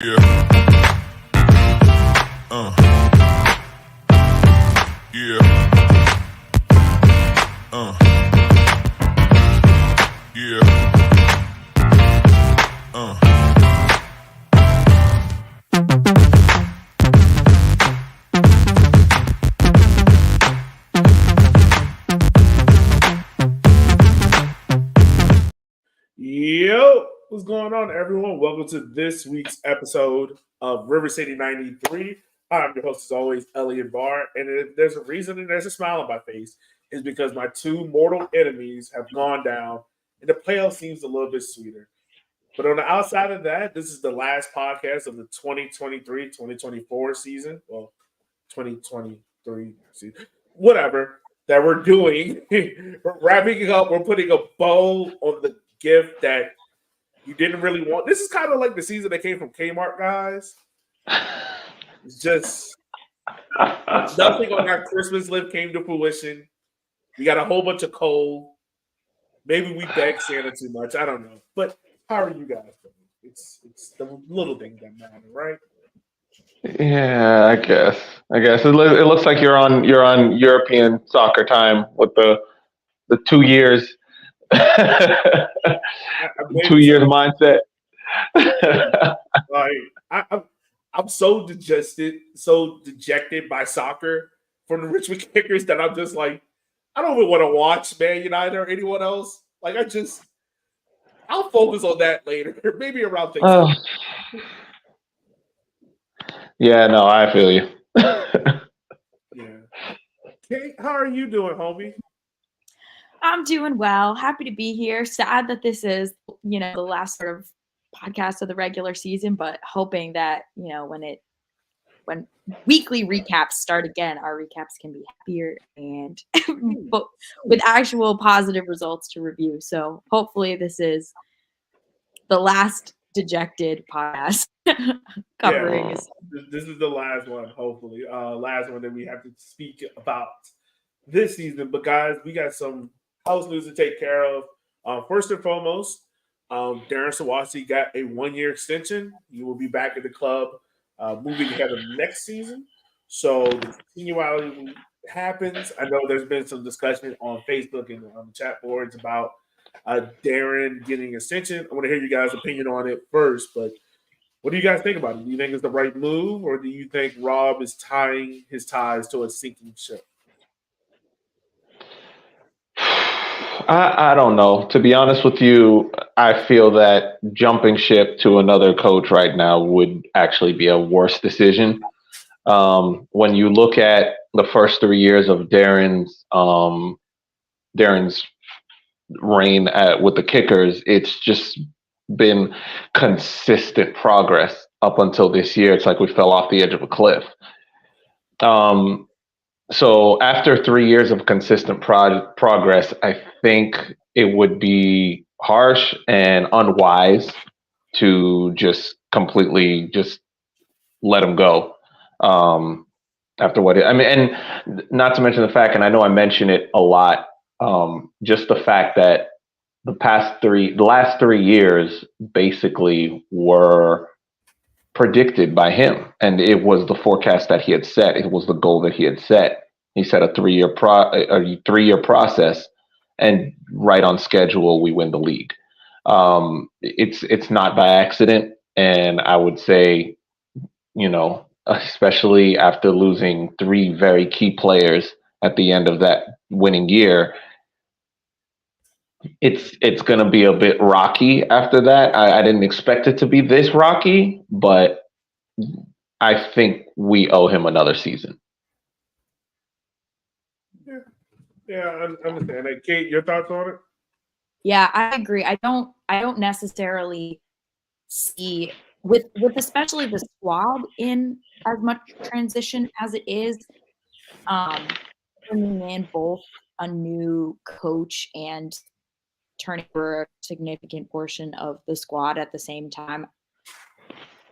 Yeah. Uh. Yeah. Yeah. Yo, what's going on, everyone? Welcome to this week's episode of River City 93. I'm your host, as always, Elliot Barr. And if there's a reason and there's a smile on my face, is because my two mortal enemies have gone down and the playoff seems a little bit sweeter. But on the outside of that, this is the last podcast of the 2023-2024 season. Well, 2023 season, whatever that we're doing. We're wrapping it up. We're putting a bow on the gift that you didn't really want. This is kind of like the season that came from Kmart, guys. It's just nothing on our Christmas list came to fruition. We got a whole bunch of coal. Maybe we begged Santa too much. I don't know. But how are you guys doing? It's the little things that matter, right? Yeah, I guess it looks like you're on European soccer time with the 2 years, I'm waiting 2 years to mindset. like I'm so dejected by soccer from the Richmond Kickers that I'm just like, I don't even want to watch Man United or anyone else. Like I'll focus on that later, maybe around Oh, Thanksgiving. yeah, no, I feel you. Yeah. Kate, how are you doing, homie? I'm doing well. Happy to be here. Sad that this is, the last sort of podcast of the regular season, but hoping that, when weekly recaps start again, our recaps can be happier and but with actual positive results to review. So hopefully this is the last dejected podcast covering. Yeah, this is the last one, hopefully. Last one that we have to speak about this season. But guys, we got some house news to take care of. First and foremost, Darren Sawasi got a 1-year extension. He will be back at the club moving ahead of next season. So the continuality happens. I know there's been some discussion on Facebook and on the chat boards about Darren getting extension. I want to hear you guys' opinion on it first, but what do you guys think about it? Do you think it's the right move, or do you think Rob is tying his ties to a sinking ship? I don't know. To be honest with you, I feel that jumping ship to another coach right now would actually be a worse decision. When you look at the first 3 years of Darren's reign with the Kickers, it's just been consistent progress up until this year. It's like we fell off the edge of a cliff. Um, so after 3 years of consistent progress, I think it would be harsh and unwise to just completely just let him go. After I mean, and not to mention the fact, and I know I mention it a lot, just the fact that the last 3 years basically were predicted by him, and it was the forecast that he had set. It was the goal that he had set. He set a 3-year process, and right on schedule, we win the league. It's not by accident, and I would say, especially after losing three very key players at the end of that winning year, it's going to be a bit rocky after that. I didn't expect it to be this rocky, but I think we owe him another season. Yeah, I understand that. Kate, your thoughts on it? Yeah, I agree. I don't necessarily see with especially the squad in as much transition as it is, bringing in both a new coach and turning over a significant portion of the squad at the same time.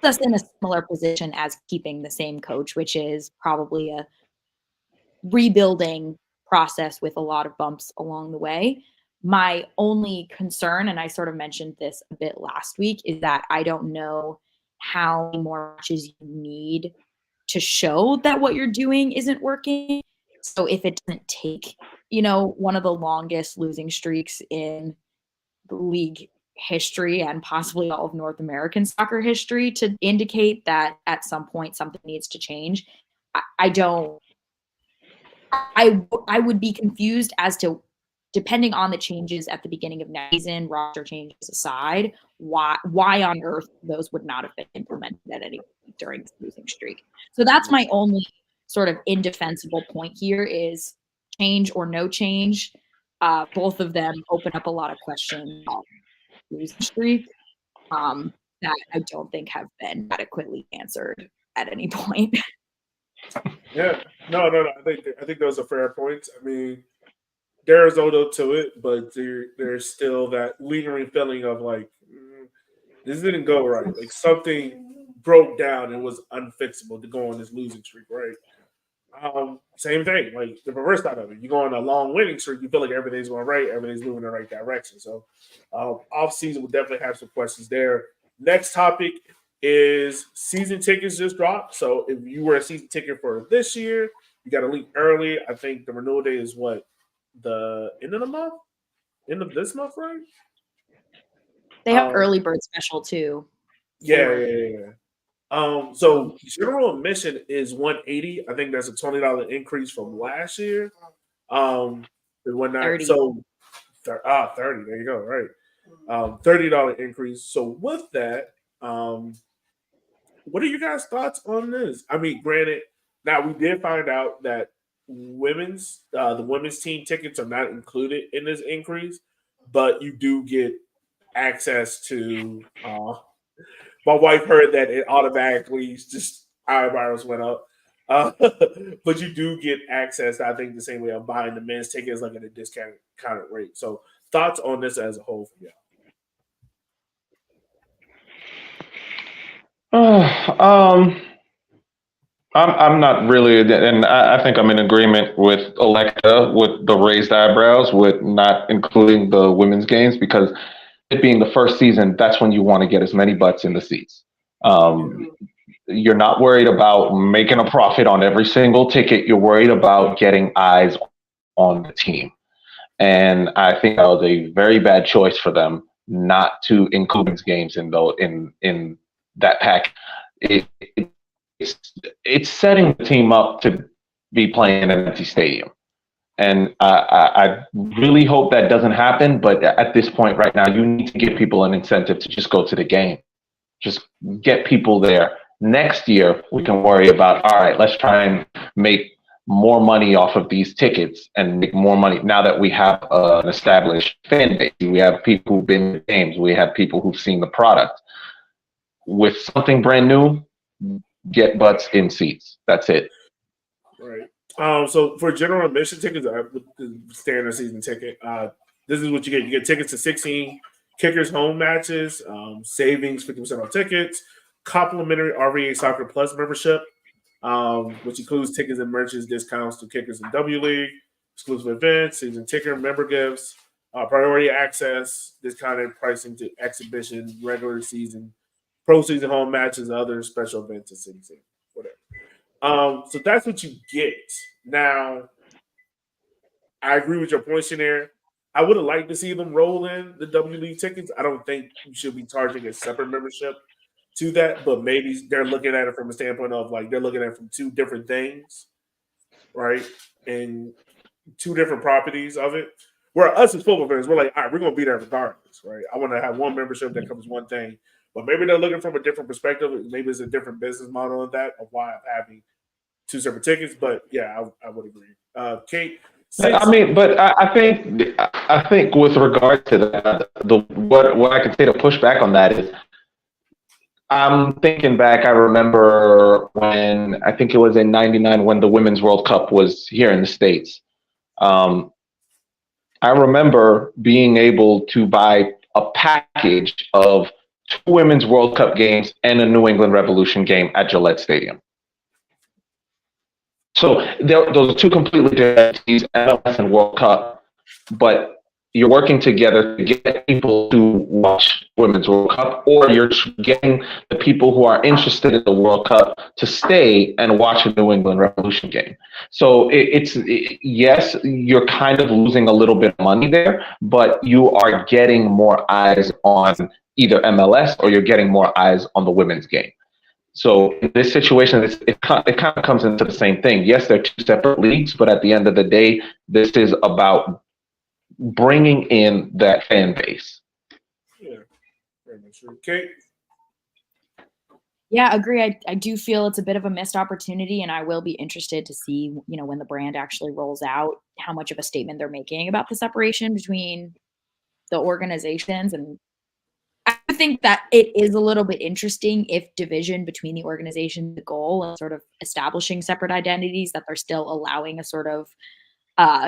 That's in a similar position as keeping the same coach, which is probably a rebuilding process with a lot of bumps along the way. My only concern, and I sort of mentioned this a bit last week, is that I don't know how many more matches you need to show that what you're doing isn't working. So if it doesn't take, one of the longest losing streaks in the league history and possibly all of North American soccer history to indicate that at some point something needs to change, I would be confused as to, depending on the changes at the beginning of next season, roster changes aside, why on earth those would not have been implemented at any point during this losing streak. So that's my only sort of indefensible point here is change or no change. Both of them open up a lot of questions on losing streak that I don't think have been adequately answered at any point. Yeah, no. I think those are fair points. I mean, there is odor to it, but there's still that lingering feeling of like this didn't go right. Like something broke down and was unfixable to go on this losing streak, right? Same thing, like the reverse side of it. You go on a long winning streak, you feel like everything's going right, everything's moving in the right direction. So, off season, we'll definitely have some questions there. Next topic is season tickets just dropped. So, if you were a season ticket for this year, you got to leave early. I think the renewal day is what, the end of the month, end of this month, right? They have early bird special too. Yeah. So general admission is $180. I think that's a $20 increase from last year. It went not 30. so 30. There you go. Right. $30 increase. So with that, what are you guys' thoughts on this? I mean, granted, now we did find out that the women's team tickets are not included in this increase, but you do get access to. My wife heard that it automatically just eyebrows went up. But you do get access, I think, the same way of buying the men's tickets, like at a discounted rate. So thoughts on this as a whole for you? I'm not really, and I think I'm in agreement with Alexa with the raised eyebrows with not including the women's games, because it being the first season, that's when you want to get as many butts in the seats. You're not worried about making a profit on every single ticket. You're worried about getting eyes on the team. And I think that was a very bad choice for them not to include women's games in that pack. It's setting the team up to be playing in an empty stadium. And I really hope that doesn't happen. But at this point right now, you need to give people an incentive to just go to the game. Just get people there. Next year, we can worry about, all right, let's try and make more money off of these tickets and make more money now that we have an established fan base. We have people who've been in games. We have people who've seen the product. With something brand new, get butts in seats. That's it. Right. So for general admission tickets, the standard season ticket, this is what you get. You get tickets to 16 Kickers home matches, savings 50% on tickets, complimentary RVA Soccer Plus membership, which includes tickets and merchandise discounts to Kickers and W League, exclusive events, season ticket member gifts, priority access, discounted pricing to exhibition, regular season, pro season home matches, other special events and city team, whatever. So that's what you get. Now, I agree with your points in there. I would have liked to see them roll in the W League tickets. I don't think you should be charging a separate membership to that, but maybe they're looking at it from a standpoint of like they're looking at it from two different things, right? And two different properties of it. Where us as football fans, we're like, all right, we're gonna be there regardless, right? I want to have one membership that covers one thing, but maybe they're looking from a different perspective. Maybe it's a different business model of that, of why I'm having two separate tickets. But yeah, I would agree. Kate. I mean, but I think with regard to that, what I can say to push back on that is, I'm thinking back. I remember when I think it was in '99 when the Women's World Cup was here in the States. I remember being able to buy a package of 2 Women's World Cup games and a New England Revolution game at Gillette Stadium. So those are 2 completely different teams, MLS and World Cup. But you're working together to get people to watch Women's World Cup, or you're getting the people who are interested in the World Cup to stay and watch a New England Revolution game. So yes, you're kind of losing a little bit of money there, but you are getting more eyes on either MLS or you're getting more eyes on the women's game. So in this situation, it kind of comes into the same thing. Yes, they're two separate leagues, but at the end of the day, this is about bringing in that fan base. Yeah, very much true. Kate? Yeah, agree. I do feel it's a bit of a missed opportunity, and I will be interested to see, when the brand actually rolls out, how much of a statement they're making about the separation between the organizations. And I think that it is a little bit interesting if division between the organization, the goal, and sort of establishing separate identities, that they're still allowing a sort of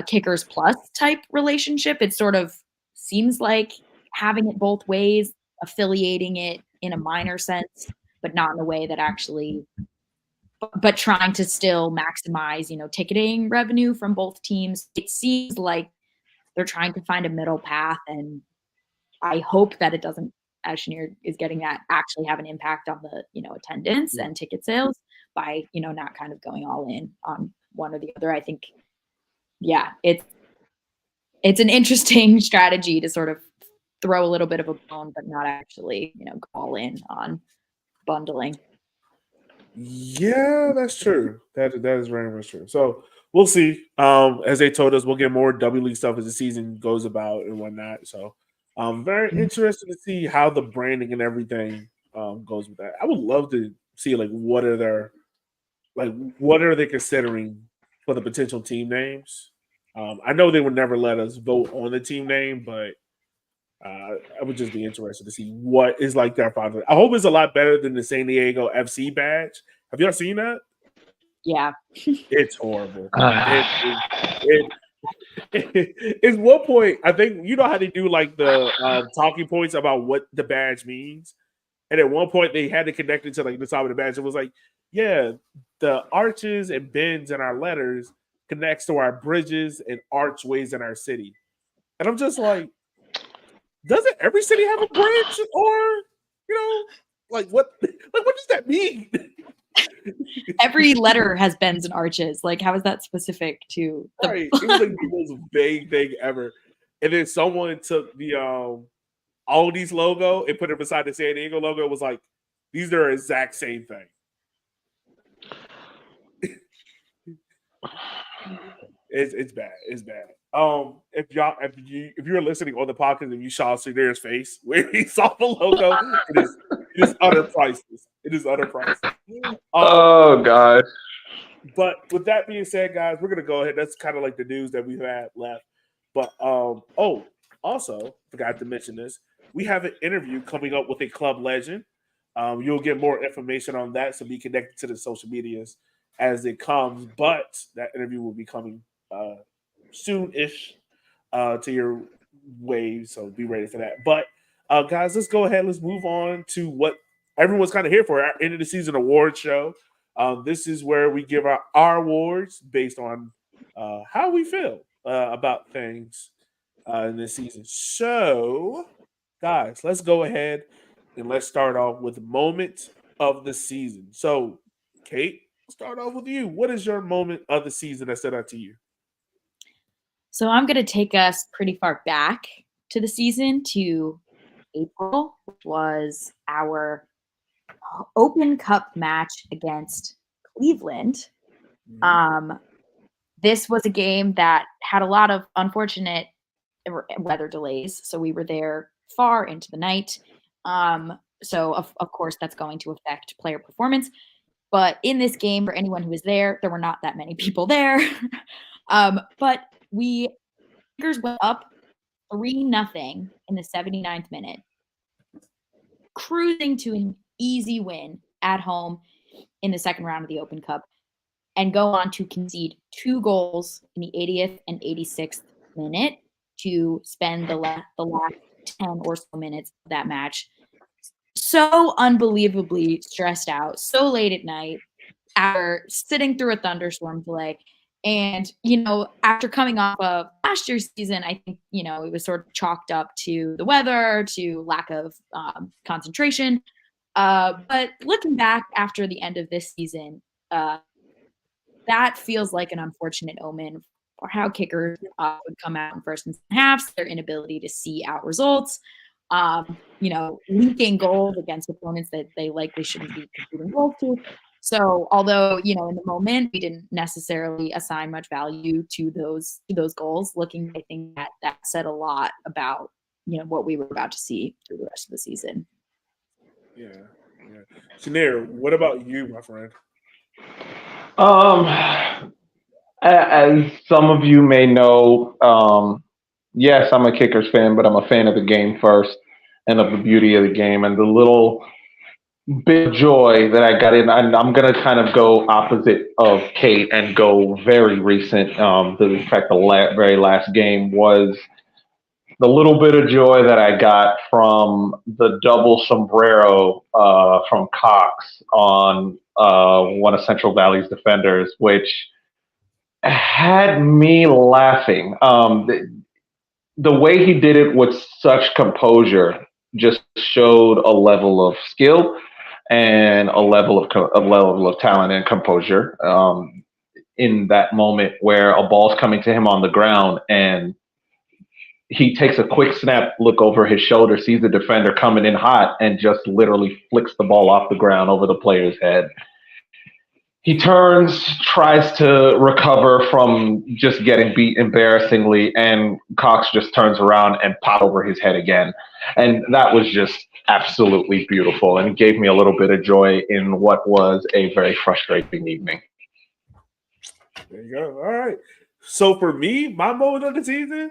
Kickers Plus type relationship. It sort of seems like having it both ways, affiliating it in a minor sense, but not in a way that actually, but trying to still maximize, ticketing revenue from both teams. It seems like they're trying to find a middle path, and I hope that it doesn't, as Chenier is getting at, actually have an impact on the, attendance and ticket sales by, not kind of going all in on one or the other. I think, yeah, it's an interesting strategy to sort of throw a little bit of a bone, but not actually, go all in on bundling. Yeah, that's true. That is very much true. So we'll see. As they told us, we'll get more W League stuff as the season goes about and whatnot. So very interested to see how the branding and everything goes with that. I would love to see what are they considering for the potential team names. I know they would never let us vote on the team name, but I would just be interested to see what is their final. I hope it's a lot better than the San Diego FC badge. Have y'all seen that? Yeah. It's horrible. It's one point, I think, how they do the talking points about what the badge means. And at one point they had to connect it to the top of the badge. It was yeah, the arches and bends in our letters connects to our bridges and archways in our city. And I'm just doesn't every city have a bridge, or what does that mean? Every letter has bends and arches. How is that specific to the Right? It was the most vague thing ever. And then someone took the Aldi's logo and put it beside the San Diego logo. It was these are the exact same thing. It's bad. It's bad. If you're listening on the podcast and you saw Cheniers' face where he saw the logo, it is utter priceless. It is utter priceless. Oh God. But with that being said, guys, we're gonna go ahead. That's kind of the news that we've had left. But also forgot to mention this. We have an interview coming up with a club legend. You'll get more information on that, so be connected to the social medias as it comes. But that interview will be coming soon-ish to your wave, so be ready for that. But guys, let's go ahead. Let's move on to what everyone's kind of here for, our end of the season award show. This is where we give our awards based on how we feel about things in this season. So, guys, let's go ahead and let's start off with moment of the season. So, Kate, let's start off with you. What is your moment of the season that stood out to you? So I'm going to take us pretty far back to the season, to April, which was our Open Cup match against Cleveland. This was a game that had a lot of unfortunate weather delays, so we were there far into the night. So of course that's going to affect player performance. But in this game, for anyone who was there were not that many people there. But Kickers went up 3-0 in the 79th minute, cruising to an easy win at home in the second round of the Open Cup, and go on to concede 2 goals in the 80th and 86th minute to spend the last 10 or so minutes of that match so unbelievably stressed out, so late at night, after sitting through a thunderstorm delay. And, after coming off of last year's season, I think, it was sort of chalked up to the weather, to lack of concentration. But looking back after the end of this season, that feels like an unfortunate omen for how kickers would come out in first and second halves, their inability to see out results, leaking goals against opponents that they likely shouldn't be conceding goals to. So although, in the moment we didn't necessarily assign much value to those goals, I think that said a lot about, what we were about to see through the rest of the season. Yeah. Shanir, what about you, my friend? As some of you may know, yes, I'm a Kickers fan, but I'm a fan of the game first and of the beauty of the game and the little bit of joy that I got in. I'm going to kind of go opposite of Kate and go very recent. In fact, the very last game was the little bit of joy that I got from the double sombrero from Cox on one of Central Valley's defenders, which had me laughing. The way he did it with such composure just showed a level of skill and a level of talent and composure in that moment where a ball's coming to him on the ground and he takes a quick snap, look over his shoulder, sees the defender coming in hot, and just literally flicks the ball off the ground over the player's head. He turns, tries to recover from just getting beat embarrassingly, and Cox just turns around and pops over his head again. And that was just absolutely beautiful and gave me a little bit of joy in what was a very frustrating evening. There you go. All right. So for me, my moment of the season,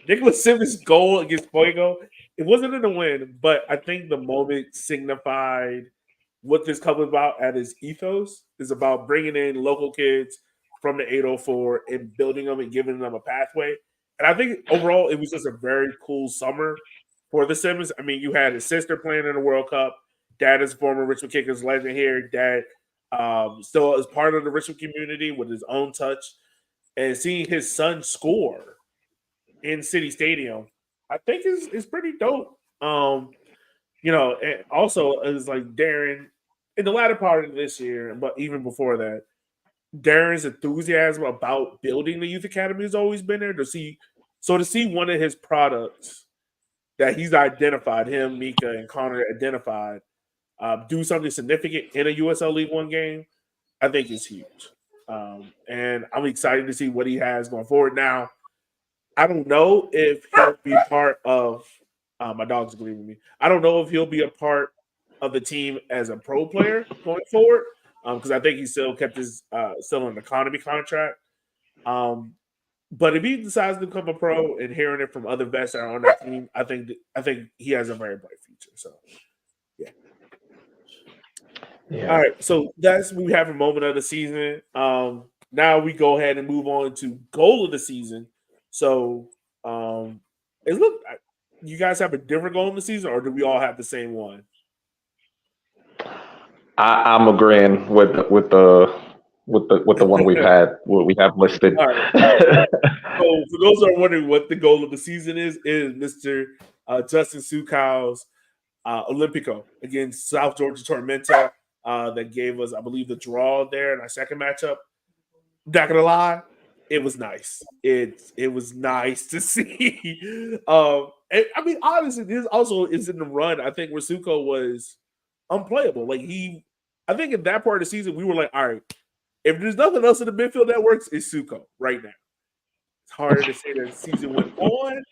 Nicholas Simmons' goal against Fuego, it wasn't in the win, but I think the moment signified what this club is about at its ethos. Is about bringing in local kids from the 804 and building them and giving them a pathway. And I think overall it was just a very cool summer for the Simmons. I mean, you had his sister playing in the World Cup. Dad is former Richmond Kickers legend here. Dad still is part of the Richmond community with his own touch. And seeing his son score in City Stadium, I think is pretty dope. And also it's like Darren in the latter part of this year, but even before that, Darren's enthusiasm about building the youth academy has always been there. To see one of his products that he's identified, him, Mika, and Connor identified, do something significant in a USL League One game, I think is huge. And I'm excited to see what he has going forward. Now, I don't know if he'll be part of my dog's agreeing with me. I don't know if he'll be a part of the team as a pro player going forward, because I think he still kept his still an economy contract. But if he decides to become a pro, and hearing it from other vets that are on that team, I think he has a very bright future. So, yeah. All right. So we have a moment of the season. Now we go ahead and move on to goal of the season. So, you guys have a different goal in the season, or do we all have the same one? I'm agreeing with the one we have listed. All right. So for those who are wondering what the goal of the season is Mr. Justin Sukow's Olympico against South Georgia Tormenta that gave us, I believe, the draw there in our second matchup. Not gonna lie, it was nice. It was nice to see. And, I mean, honestly, this also is in the run. I think where Suko was unplayable. Like I think in that part of the season, we were like, all right, if there's nothing else in the midfield that works, it's Suko right now. It's harder to say that the season went on,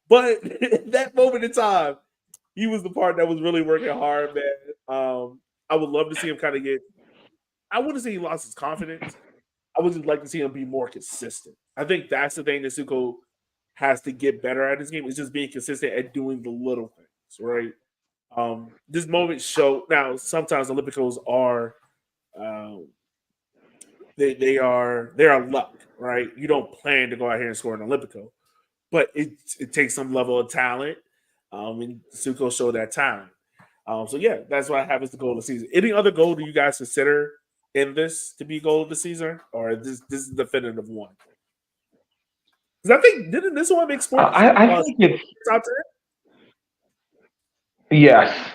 but at that moment in time, he was the part that was really working hard, man. I would love to see him kind of I wouldn't say he lost his confidence. I would just like to see him be more consistent. I think that's the thing that Suko has to get better at his game, is just being consistent at doing the little things, right? This moment show now. Sometimes Olympicos are, they are luck, right? You don't plan to go out here and score an Olympico, but it takes some level of talent. And Suko showed that talent. So yeah, that's what I have as the goal of the season. Any other goal do you guys consider in this to be goal of the season, or this is the definitive one? Because I think didn't this one make sports I think it's top 10? yes.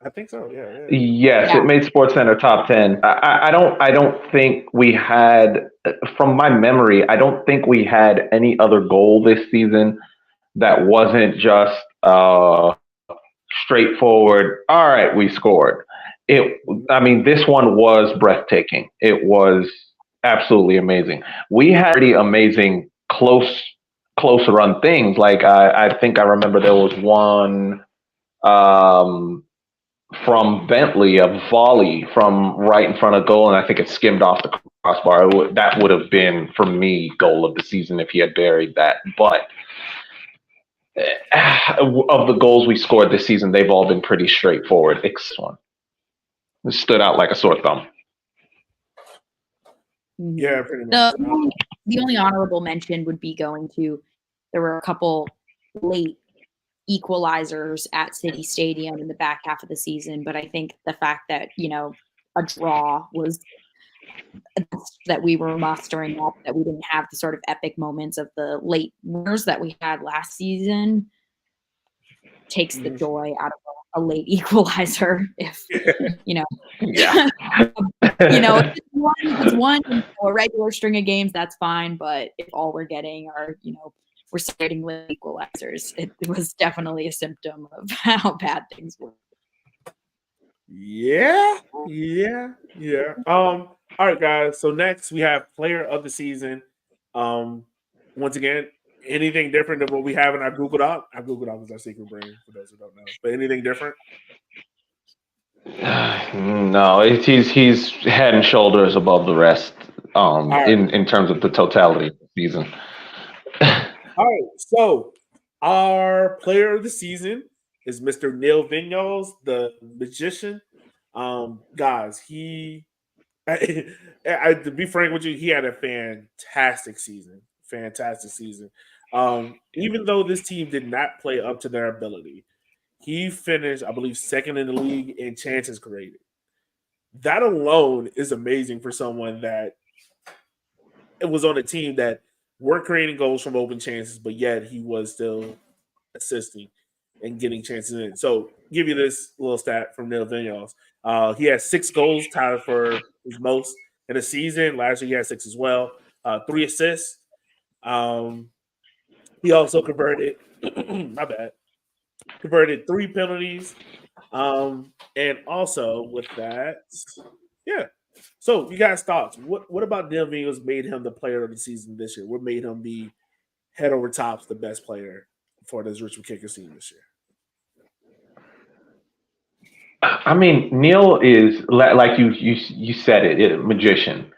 I think so. Yeah. Yes, Yeah. it made SportsCenter top 10. I don't think we had, from my memory, I don't think we had any other goal this season that wasn't just straightforward. All right, we scored. I mean, this one was breathtaking. It was absolutely amazing. We had pretty amazing close run things. Like I think I remember there was one. From Bentley, a volley from right in front of goal, and I think it skimmed off the crossbar. That would have been, for me, goal of the season if he had buried that. But of the goals we scored this season, they've all been pretty straightforward. This one stood out like a sore thumb. Yeah, pretty much. The only honorable mention would be going to, there were a couple late equalizers at City Stadium in the back half of the season, but I think the fact that, a draw was that we were mustering up, that we didn't have the sort of epic moments of the late winners that we had last season takes the joy out of a late equalizer. If Yeah. if it's one a regular string of games, that's fine. But if all we're getting are, we're starting with equalizers, it was definitely a symptom of how bad things were. Yeah. All right, guys. So next we have player of the season. Once again, anything different than what we have in our Google Doc? Our Google Doc is our secret brain, for those who don't know. But anything different? No, he's head and shoulders above the rest. right. In terms of the totality of the season. All right, so our player of the season is Mr. Neil Vignos, the magician. Guys, to be frank with you, he had a fantastic season. Even though this team did not play up to their ability, he finished, I believe, second in the league in chances created. That alone is amazing for someone that it was on a team that we're creating goals from open chances, but yet he was still assisting and getting chances in. So, give you this little stat from Neil Vignos. He has 6 goals, tied for his most in a season. Last year, he had 6 as well. 3 assists. He also converted. Converted 3 penalties. And also with that, yeah. So, you guys' thoughts? What about Neil Vignos made him the player of the season this year? What made him be head over tops the best player for this Richmond Kickers team this year? I mean, Neil is like you said it, magician.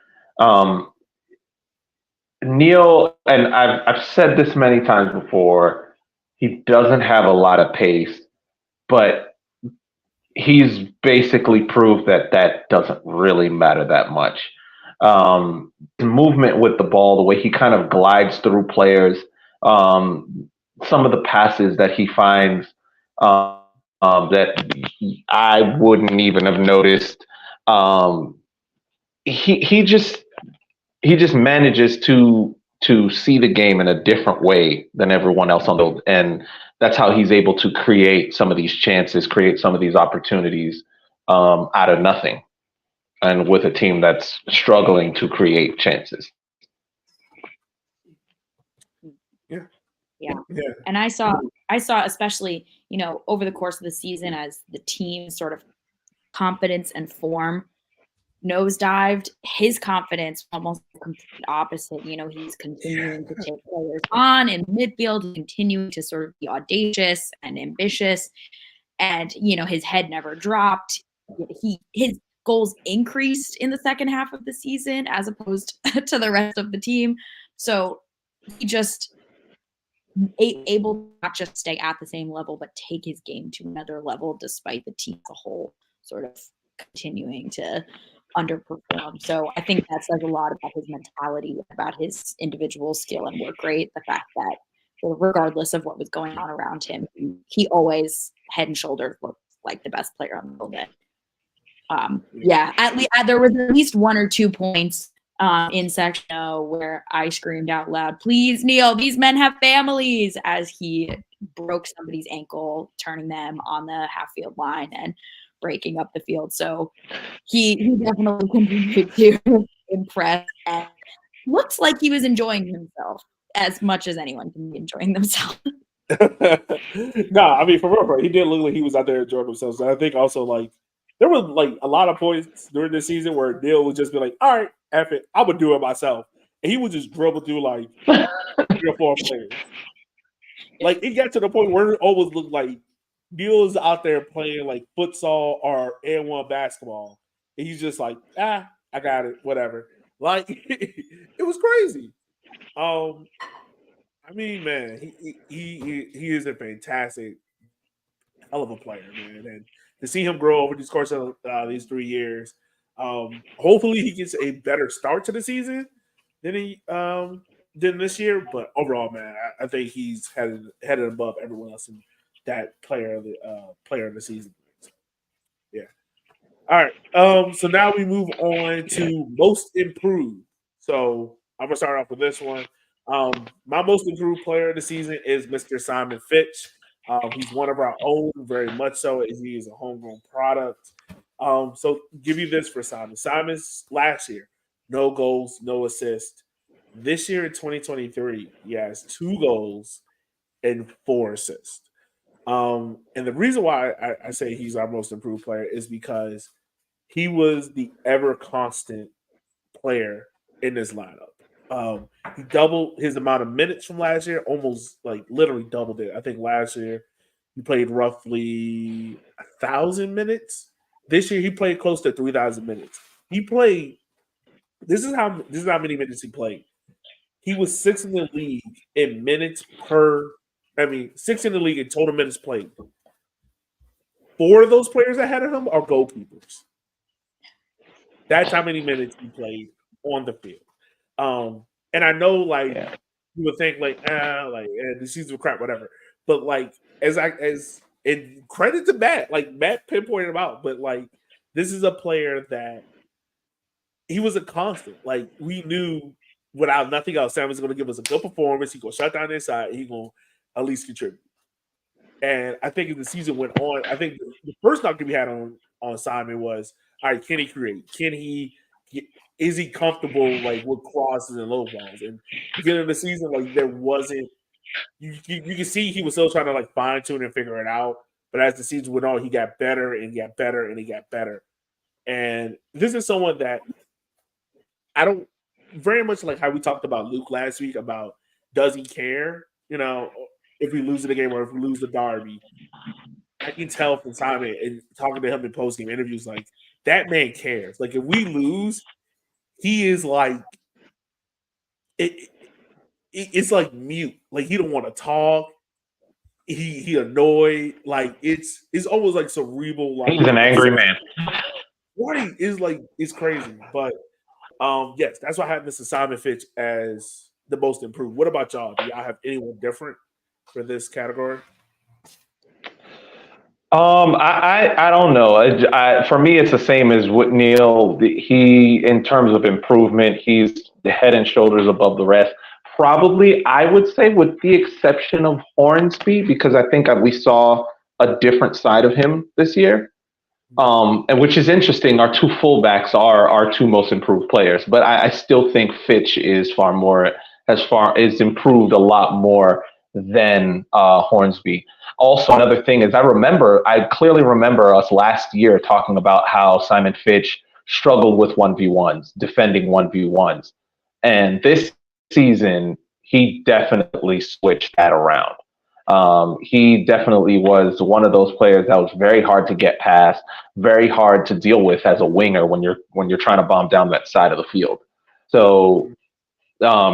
Neil, and I've said this many times before, he doesn't have a lot of pace, but he's basically proved that doesn't really matter that much. The movement with the ball, the way he kind of glides through players, some of the passes that he finds that I wouldn't even have noticed. He just manages to see the game in a different way than everyone else on the, and that's how he's able to create some of these chances, create some of these opportunities out of nothing, and with a team that's struggling to create chances. Yeah. And I saw especially, over the course of the season, as the team's sort of confidence and form nosedived, his confidence almost the complete opposite. He's continuing to take players on in midfield, continuing to sort of be audacious and ambitious, and his head never dropped. His goals increased in the second half of the season as opposed to the rest of the team. So he just able to not just stay at the same level, but take his game to another level, despite the team as a whole sort of continuing to underperform. So I think that says a lot about his mentality, about his individual skill and work rate. The fact that regardless of what was going on around him, he always head and shoulders looked like the best player on the field. At least there was at least 1 or 2 points in section O where I screamed out loud, "Please, Neil, these men have families," as he broke somebody's ankle, turning them on the half-field line and breaking up the field. So he definitely continued to impress and looks like he was enjoying himself as much as anyone can be enjoying themselves. No, I mean, for real, he did look like he was out there enjoying himself. So I think also, like, there was, like, a lot of points during this season where Neil would just be like, all right, F it, I would do it myself. And he would just dribble through, like, 3 or 4 players. Like, it got to the point where it always looked like Neil is out there playing, like, futsal or N1 basketball. And he's just like, I got it, whatever. Like, it was crazy. I mean, man, he is a fantastic, hell of a player, man. And to see him grow over the course of these 3 years, hopefully he gets a better start to the season than than this year. But overall, man, I think he's headed above everyone else in that player of the season. So, yeah. All right. So now we move on to most improved. So I'm gonna start off with this one. My most improved player of the season is Mr. Simon Fitch. He's one of our own, very much so, as he is a homegrown product. So give you this for Simon. Simon's last year, no goals, no assists. This year in 2023, he has 2 goals and 4 assists. And the reason why I say he's our most improved player is because he was the ever constant player in this lineup. He doubled his amount of minutes from last year, almost like literally doubled it. I think last year he played roughly 1,000 minutes. This year he played close to 3,000 minutes. He played. This is how many minutes he played. He was 6th in the league in minutes per. I mean, 6th in the league in total minutes played. 4 of those players ahead of him are goalkeepers. That's how many minutes he played on the field. And I know, like, you would think, like, the season was crap, whatever. But like, and credit to Matt, like Matt pinpointed him out. But like, this is a player that he was a constant. Like, we knew without nothing else, Sam was going to give us a good performance. He's going to shut down the inside. He's going to at least contribute. And I think as the season went on, I think the first knock we had on Simon was, all right, can he create? Is he comfortable, like, with crosses and low balls? And beginning of the season, like, there wasn't. You can see he was still trying to, like, fine tune and figure it out. But as the season went on, he got better and he got better and he got better. And this is someone that I don't very much like how we talked about Luke last week about, does he care? You know, if we lose the game or if we lose the derby. I can tell from Simon and talking to him in post-game interviews, like, that man cares. Like, if we lose, he is like, it's like mute. Like, he don't want to talk. He annoyed. Like, it's almost like cerebral. Like, he's an angry man. Right. It's crazy. But yes, that's why I have Mr. Simon Fitch as the most improved. What about y'all? Do y'all have anyone different for this category? I don't know. For me, it's the same as with Neil. He, in terms of improvement, he's the head and shoulders above the rest. Probably, I would say, with the exception of Hornsby, because I think we saw a different side of him this year. And which is interesting. Our 2 fullbacks are our 2 most improved players, but I still think Fitch is is improved a lot more than Hornsby. Also, another thing is I clearly remember us last year talking about how Simon Fitch struggled with 1v1s, defending 1v1s. And this season, he definitely switched that around. He definitely was one of those players that was very hard to get past, very hard to deal with as a winger when you're trying to bomb down that side of the field. So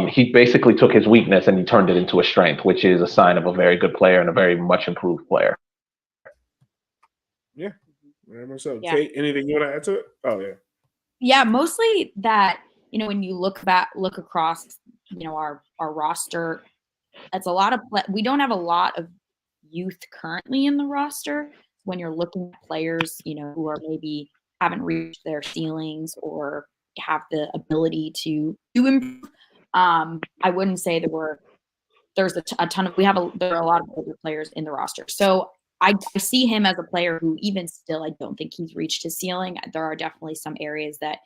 he basically took his weakness and he turned it into a strength, which is a sign of a very good player and a very much improved player. Yeah, very much so. Yeah. Kate, anything you want to add to it? Oh, yeah. Yeah, mostly that, when you look across, our roster, it's a lot of we don't have a lot of youth currently in the roster. When you're looking at players, who are maybe haven't reached their ceilings or have the ability to improve. I wouldn't say there's a ton of there are a lot of older players in the roster. So I see him as a player who, even still, I don't think he's reached his ceiling. There are definitely some areas that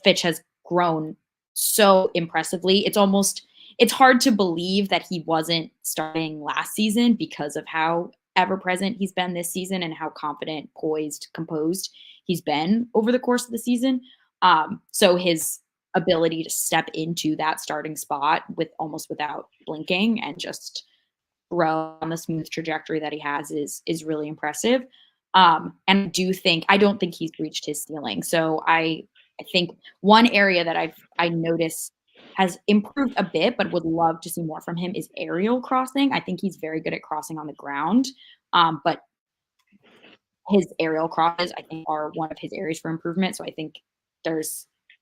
Fitch has grown so impressively. It's hard to believe that he wasn't starting last season because of how ever present he's been this season and how confident, poised, composed he's been over the course of the season. So his ability to step into that starting spot without blinking and just grow on the smooth trajectory that he has is really impressive. And I don't think he's reached his ceiling. So I think one area that I noticed has improved a bit, but would love to see more from him is aerial crossing. I think he's very good at crossing on the ground. But his aerial crosses, I think, are one of his areas for improvement. So I think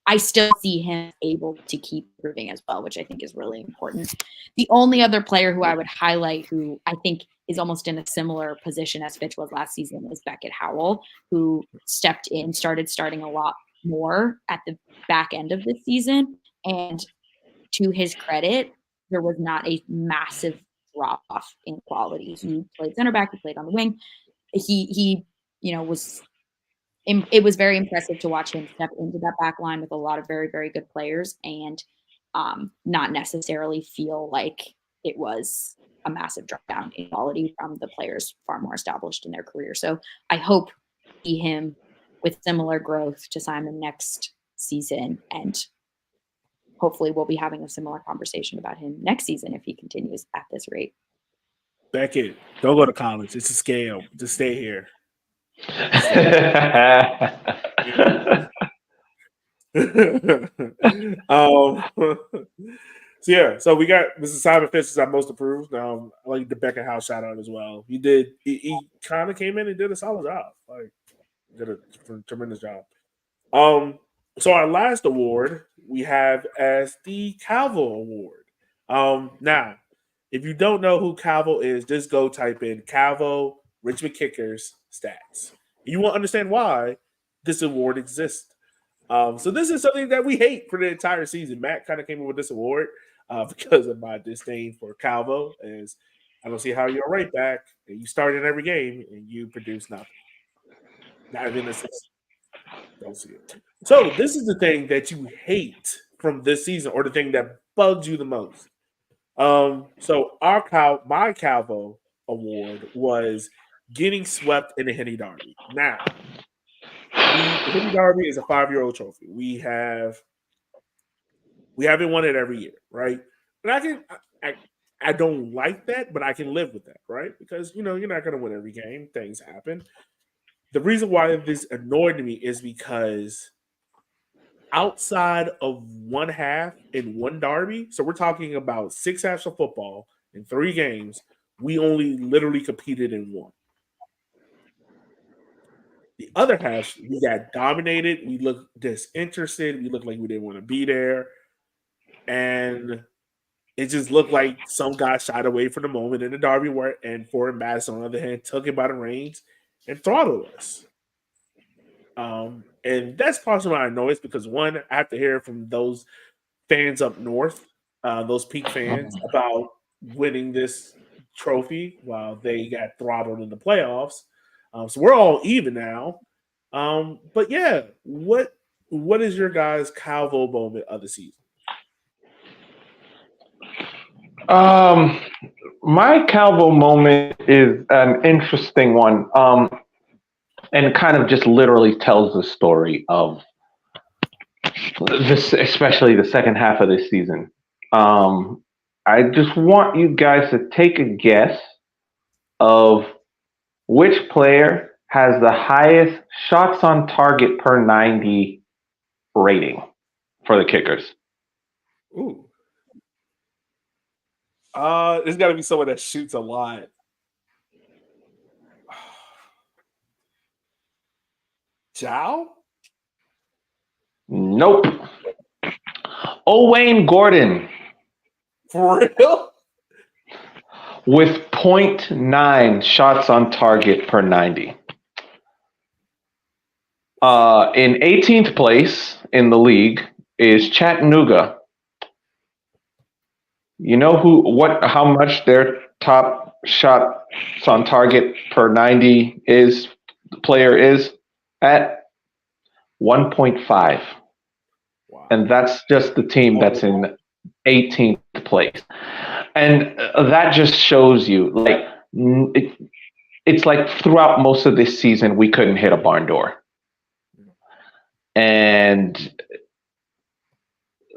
I still see him able to keep improving as well, which I think is really important. The only other player who I would highlight who I think is almost in a similar position as Fitch was last season is Beckett Howell, who started starting a lot more at the back end of the season. And to his credit, there was not a massive drop off in quality. He played center back, he played on the wing. He it was very impressive to watch him step into that back line with a lot of very, very good players and not necessarily feel like it was a massive drop down in quality from the players far more established in their career. So I hope to see him with similar growth to Simon next season, and hopefully we'll be having a similar conversation about him next season if he continues at this rate. Beckett, don't go to college. It's a scam. Just stay here. So we got Mr. Simon Fitch is our most approved. I like the Beckett House shout out as well. He kind of came in and did a solid job. Like, did a tremendous job. So our last award we have as the Calvo Award. Now, if you don't know who Calvo is, just go type in Calvo Richmond Kickers stats. You won't understand why this award exists. So this is something that we hate for the entire season. Matt kind of came up with this award because of my disdain for Calvo. As I don't see how you're right back and you start in every game and you produce nothing. Not even assist. Don't see it. So this is the thing that you hate from this season, or the thing that bugs you the most. So my Calvo award was getting swept in the Henny Derby. Now, the Henny Derby is a 5-year-old trophy. We haven't won it every year, right? And I don't like that, but I can live with that, right? Because you're not going to win every game. Things happen. The reason why this annoyed me is because outside of one half in one derby, so we're talking about 6 halves of football in 3 games, we only literally competed in one. The other half, we got dominated. We looked disinterested. We looked like we didn't want to be there. And it just looked like some guy shied away from the moment in the derby and Ford and Madison, on the other hand, took it by the reins and throttled us. And that's partially why I know it's because, one, I have to hear from those fans up north, those Peak fans, about winning this trophy while they got throttled in the playoffs. So we're all even now. But yeah, what is your guys' Calvo moment of the season? My Calvo moment is an interesting one. And kind of just literally tells the story of this, especially the second half of this season. I just want you guys to take a guess of which player has the highest shots on target per 90 rating for the Kickers. Ooh. There's got to be someone that shoots a lot. Chow? Nope. Owain Gordon. For real? With 0.9 shots on target per 90. In 18th place in the league is Chattanooga. You know how much their top shots on target per 90 player is at 1.5. Wow. And that's just the team that's in 18th place. And that just shows you, like, it's like throughout most of this season, we couldn't hit a barn door. And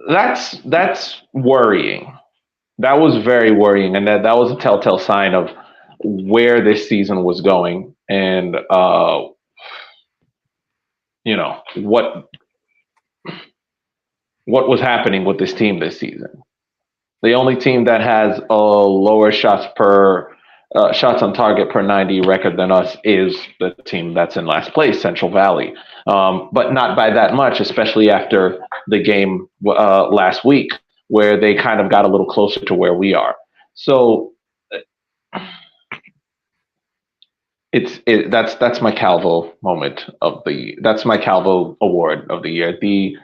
that's worrying. That was very worrying, and that was a telltale sign of where this season was going, and what was happening with this team this season. The only team that has a lower shots on target per 90 record than us is the team that's in last place, Central Valley, but not by that much, especially after the game last week, where they kind of got a little closer to where we are. So that's my Calvo moment that's my Calvo award of the year. The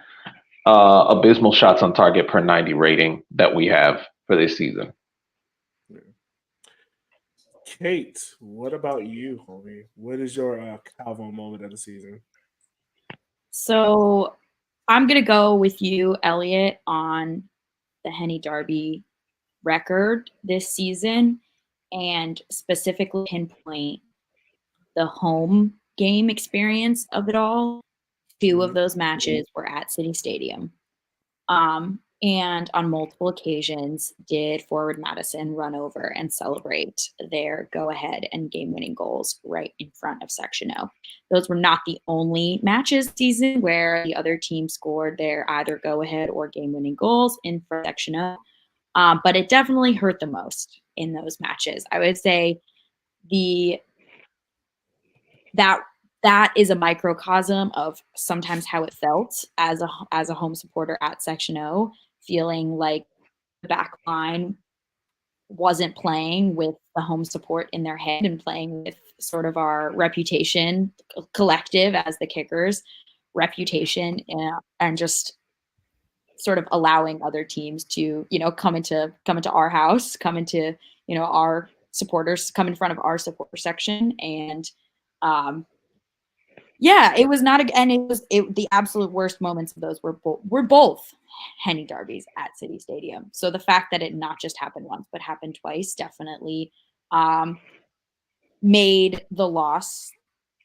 abysmal shots on target per 90 rating that we have for this season. Kate, what about you, homie? What is your Calvo moment of the season? So I'm going to go with you, Elliot, on the Henny Darby record this season and specifically pinpoint the home game experience of it all. Two of those matches were at City Stadium. And on multiple occasions did Forward Madison run over and celebrate their go-ahead and game-winning goals right in front of Section O. Those were not the only matches this season where the other team scored their either go-ahead or game-winning goals in front of Section O. But it definitely hurt the most in those matches. I would say that is a microcosm of sometimes how it felt as a home supporter at Section O, feeling like the back line wasn't playing with the home support in their head and playing with sort of our reputation collective as the Kickers reputation, and just sort of allowing other teams to, come into our house, come into, our supporters, come in front of our supporter section. And, yeah, it was not, and the absolute worst moments of those were both Henny Darbies at City Stadium. So the fact that it not just happened once, but happened twice definitely made the loss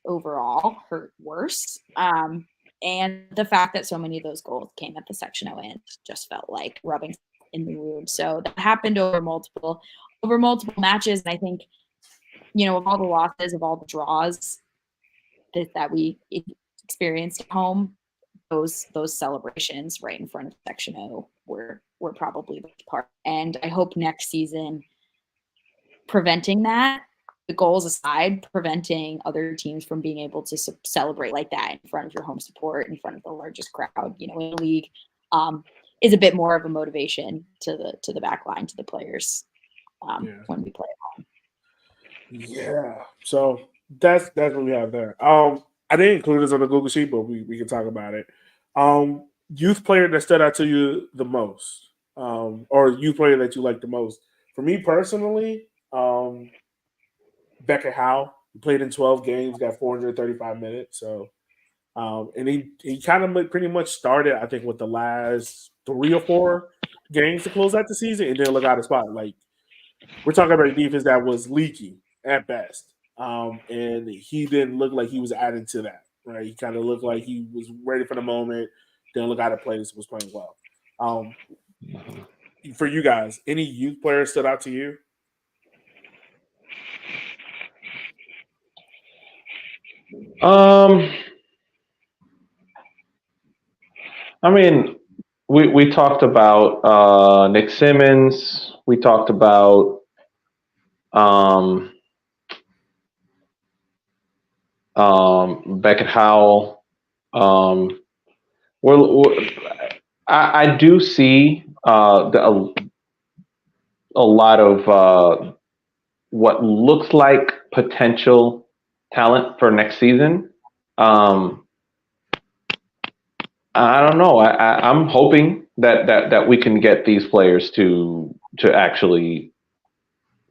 overall hurt worse. And the fact that so many of those goals came at the Section O end just felt like rubbing in the wound. So that happened over multiple matches. And I think, of all the losses, of all the draws that we experienced at home, those celebrations right in front of Section O were probably the part. And I hope next season, preventing that, the goals aside, preventing other teams from being able to celebrate like that in front of your home support, in front of the largest crowd, in the league, is a bit more of a motivation to the back line, to the players when we play at home. Yeah. So that's what we have there. I didn't include this on the Google Sheet, but we can talk about it. Youth player that stood out to you the most, or youth player that you like the most. For me personally, Beckett Howe. He played in 12 games, got 435 minutes. So, and he kind of pretty much started, I think, with the last 3 or 4 games to close out the season, and then look out of spot. Like, we're talking about a defense that was leaky at best. And he didn't look like he was adding to that, right? He kind of looked like he was ready for the moment, didn't look out of place, was playing well. For you guys, any youth players stood out to you? I mean, we talked about Nick Simmons. We talked about Beckett Howell. I do see a lot of what looks like potential talent for next season. I don't know. I'm hoping that we can get these players to actually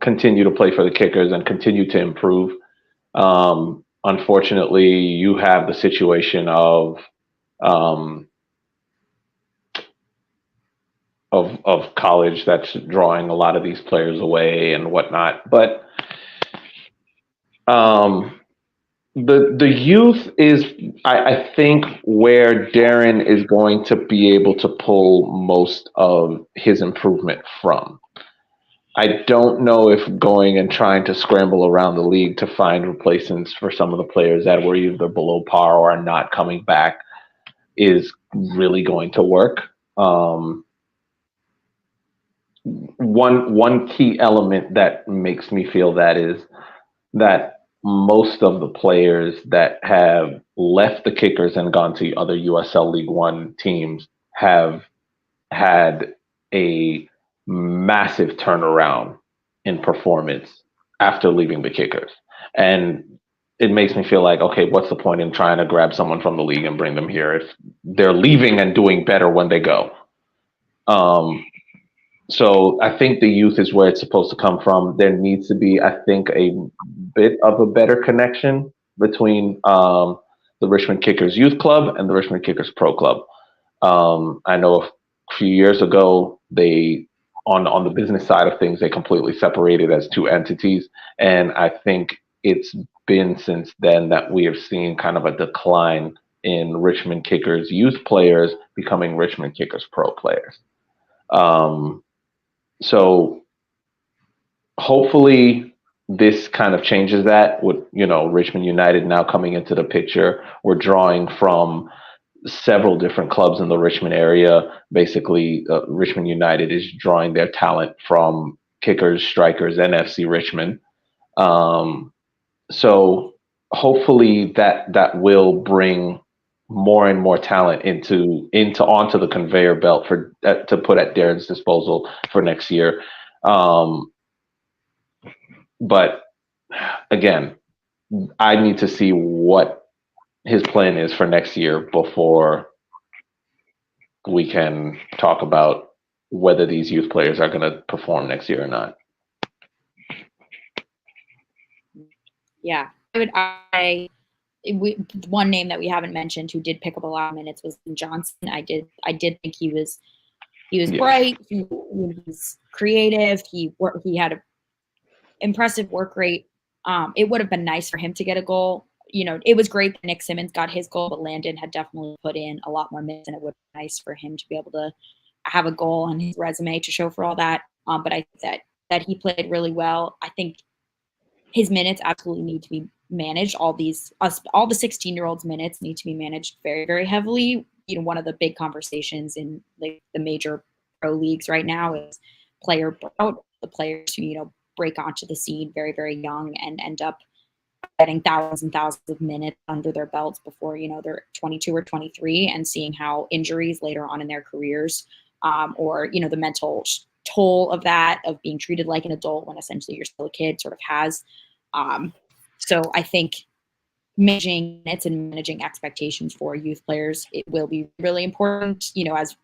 continue to play for the Kickers and continue to improve. Unfortunately, you have the situation um, of college that's drawing a lot of these players away and whatnot. But the youth is, I think, where Darren is going to be able to pull most of his improvement from. I don't know if going and trying to scramble around the league to find replacements for some of the players that were either below par or are not coming back is really going to work. One key element that makes me feel that is that most of the players that have left the Kickers and gone to other USL League One teams have had a massive turnaround in performance after leaving the Kickers. And it makes me feel like, okay, what's the point in trying to grab someone from the league and bring them here if they're leaving and doing better when they go? So I think the youth is where it's supposed to come from. There needs to be, I think, a bit of a better connection between the Richmond Kickers Youth Club and the Richmond Kickers Pro Club. I know a few years ago, they on the business side of things, they completely separated as two entities. And I think it's been since then that we have seen kind of a decline in Richmond Kickers youth players becoming Richmond Kickers Pro players. So hopefully this kind of changes that with, Richmond United now coming into the picture. We're drawing from several different clubs in the Richmond area. Basically, Richmond United is drawing their talent from Kickers, Strikers, and FC Richmond. So hopefully that will bring more and more talent onto the conveyor belt to put at Darren's disposal for next year. But again, I need to see what his plan is for next year before we can talk about whether these youth players are going to perform next year or not. Yeah, one name that we haven't mentioned who did pick up a lot of minutes was Johnson. I did think he was bright. He was creative. He had a impressive work rate. It would have been nice for him to get a goal. It was great that Nick Simmons got his goal, but Landon had definitely put in a lot more minutes, and it would be nice for him to be able to have a goal on his resume to show for all that. But I think that he played really well. I think his minutes absolutely need to be managed. All the 16-year-olds' minutes need to be managed very, very heavily. One of the big conversations in the major pro leagues right now is player burnout. The players who break onto the scene very, very young and end up getting thousands and thousands of minutes under their belts before they're 22 or 23, and seeing how injuries later on in their careers, or the mental toll of that, of being treated like an adult when essentially you're still a kid, sort of has. So I think managing minutes and managing expectations for youth players, it will be really important.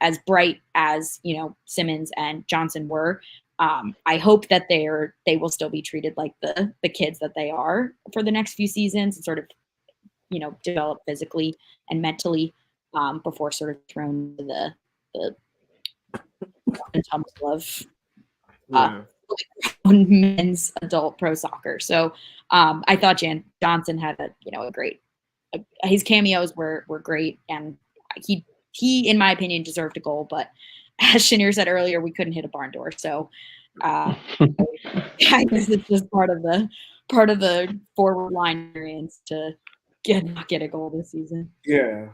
As bright as Simmons and Johnson were, I hope that they will still be treated like the kids that they are for the next few seasons, and sort of develop physically and mentally before sort of thrown to the tumble of men's adult pro soccer. So I thought Johnson had a great. His cameos were great, and he in my opinion deserved a goal. But as Shanir said earlier, we couldn't hit a barn door. So I guess it's just part of the forward line experience to not get a goal this season. Yeah.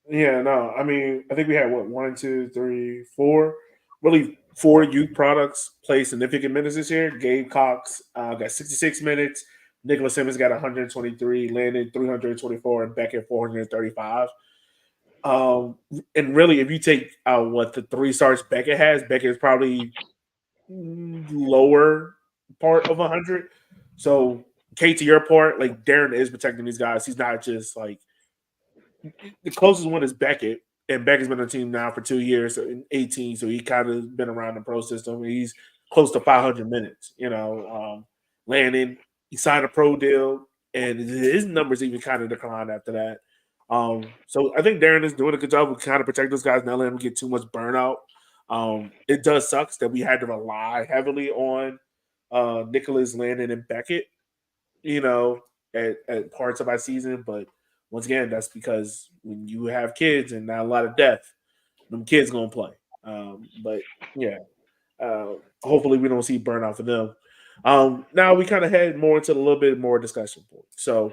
No, I mean, I think we had 1, 2, 3, 4. Really, 4 youth products play significant minutes this year. Gabe Cox got 66 minutes. Nicholas Simmons got 123, Landon 324, and Beckett 435. And really, if you take what the 3 starts Beckett has, Beckett is probably lower part of 100. So, Kate, to your part, like Darren is protecting these guys. He's not just like the closest one is Beckett, and Beckett's been on the team now for 2 years, so in 18, so he kind of been around the pro system. He's close to 500 minutes, Landon, he signed a pro deal, and his numbers even kind of declined after that. So I think Darren is doing a good job of kind of protect those guys, not letting them get too much burnout. It does suck that we had to rely heavily on Nicholas, Landon, and Beckett, at parts of our season. But once again, that's because when you have kids and not a lot of depth, them kids gonna play. But yeah, hopefully we don't see burnout for them. Now we kind of head more into a little bit more discussion points. So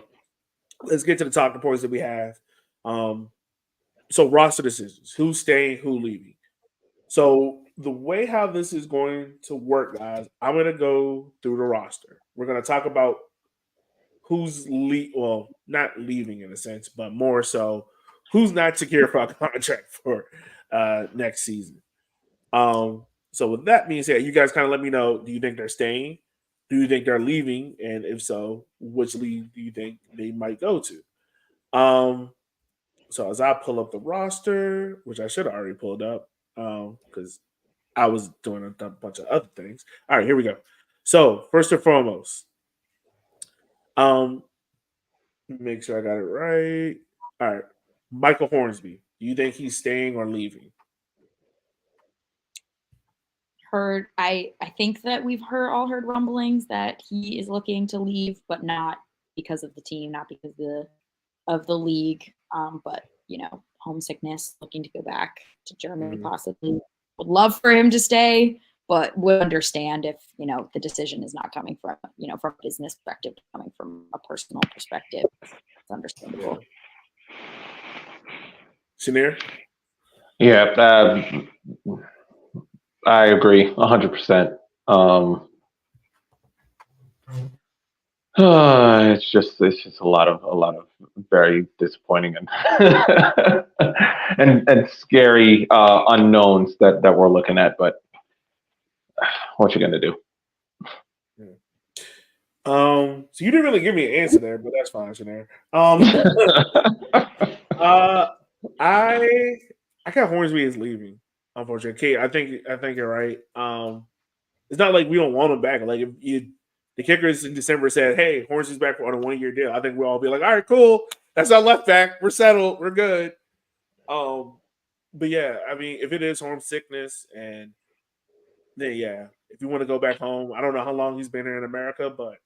let's get to the talking points that we have. So roster decisions: who's staying, who leaving. So the way how this is going to work, guys, I'm going to go through the roster. We're going to talk about who's not leaving in a sense, but more so who's not secure for a contract for next season. So with that being said, you guys kind of let me know, do you think they're staying? Do you think they're leaving? And if so, which league do you think they might go to? So as I pull up the roster, which I should have already pulled up, because I was doing a bunch of other things. All right, here we go. So first and foremost, make sure I got it right. All right, Michael Hornsby. Do you think he's staying or leaving? I think that we've all heard rumblings that he is looking to leave, but not because of the team, not because of the league, but homesickness, looking to go back to Germany possibly. Would love for him to stay, but would understand if the decision is not coming from from a business perspective, coming from a personal perspective. It's understandable. Shanir? Yeah, I agree 100%. It's just a lot of very disappointing and scary unknowns that we're looking at. But what you gonna do? So you didn't really give me an answer there, but that's fine, Shanir. I got Hornsby is leaving. Unfortunately, Kate, I think you're right. It's not like we don't want him back. Like if the Kickers in December said, "Hey, Hornsby's back on a 1-year deal," I think we'll all be like, "All right, cool. That's our left back. We're settled. We're good." But yeah, I mean, if it is homesickness, and then yeah, if you want to go back home, I don't know how long he's been here in America, but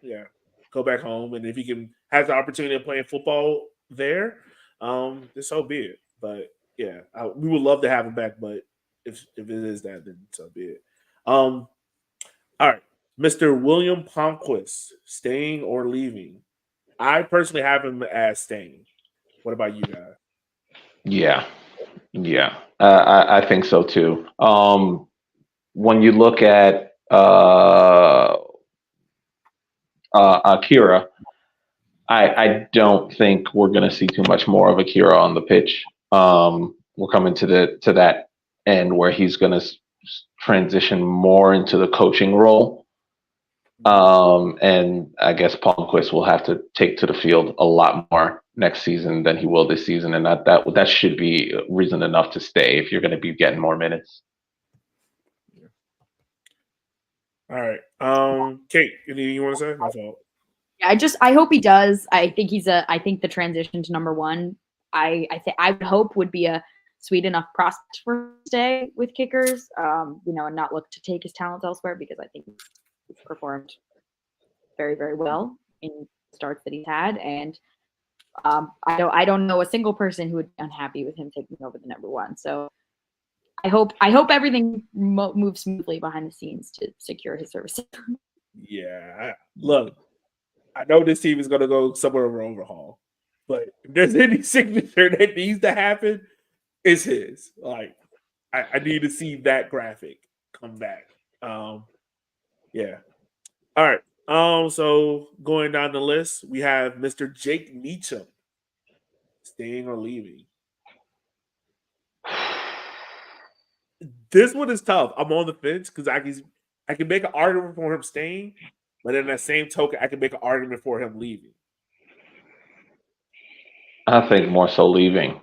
yeah, go back home, and if he can have the opportunity of playing football there, then so be it. But yeah, we would love to have him back, but if it is that, then so be it. All right, Mr. William Palmquist, staying or leaving? I personally have him as staying. What about you guys? Yeah, I think so too. When you look at Akira, I don't think we're going to see too much more of Akira on the pitch. We're coming to that end where he's going to transition more into the coaching role. And I guess Palmquist will have to take to the field a lot more next season than he will this season, and that should be reason enough to stay if you're going to be getting more minutes. All right, Kate, anything you want to say? My fault. Yeah, I hope he does. I think I think the transition to number one, I would hope would be a sweet enough prospect for stay with Kickers, and not look to take his talents elsewhere, because I think he's performed very, very well in starts that he's had, and I don't know a single person who would be unhappy with him taking over the number one. So I hope everything moves smoothly behind the scenes to secure his services. Yeah, look, I know this team is going to go somewhere over overhaul, but if there's any signature that needs to happen, it's his. Like, I need to see that graphic come back. Yeah. All right. So going down the list, we have Mr. Jake Meacham, staying or leaving. This one is tough. I'm on the fence because I can make an argument for him staying, but in that same token, I can make an argument for him leaving. I think more so leaving.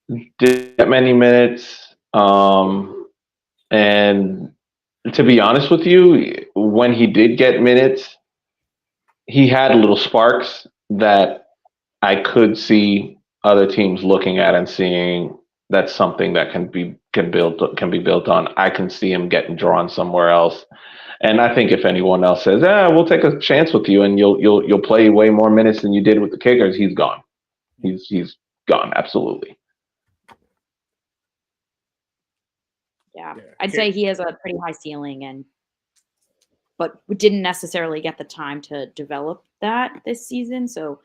didn't get many minutes. And to be honest with you, when he did get minutes, he had little sparks that I could see other teams looking at and seeing that's something that can be built on. I can see him getting drawn somewhere else. And I think if anyone else says, we'll take a chance with you and you'll play way more minutes than you did with the Kickers, he's gone. He's gone, absolutely. Yeah, Yeah. I'd say he has a pretty high ceiling, but we didn't necessarily get the time to develop that this season. So,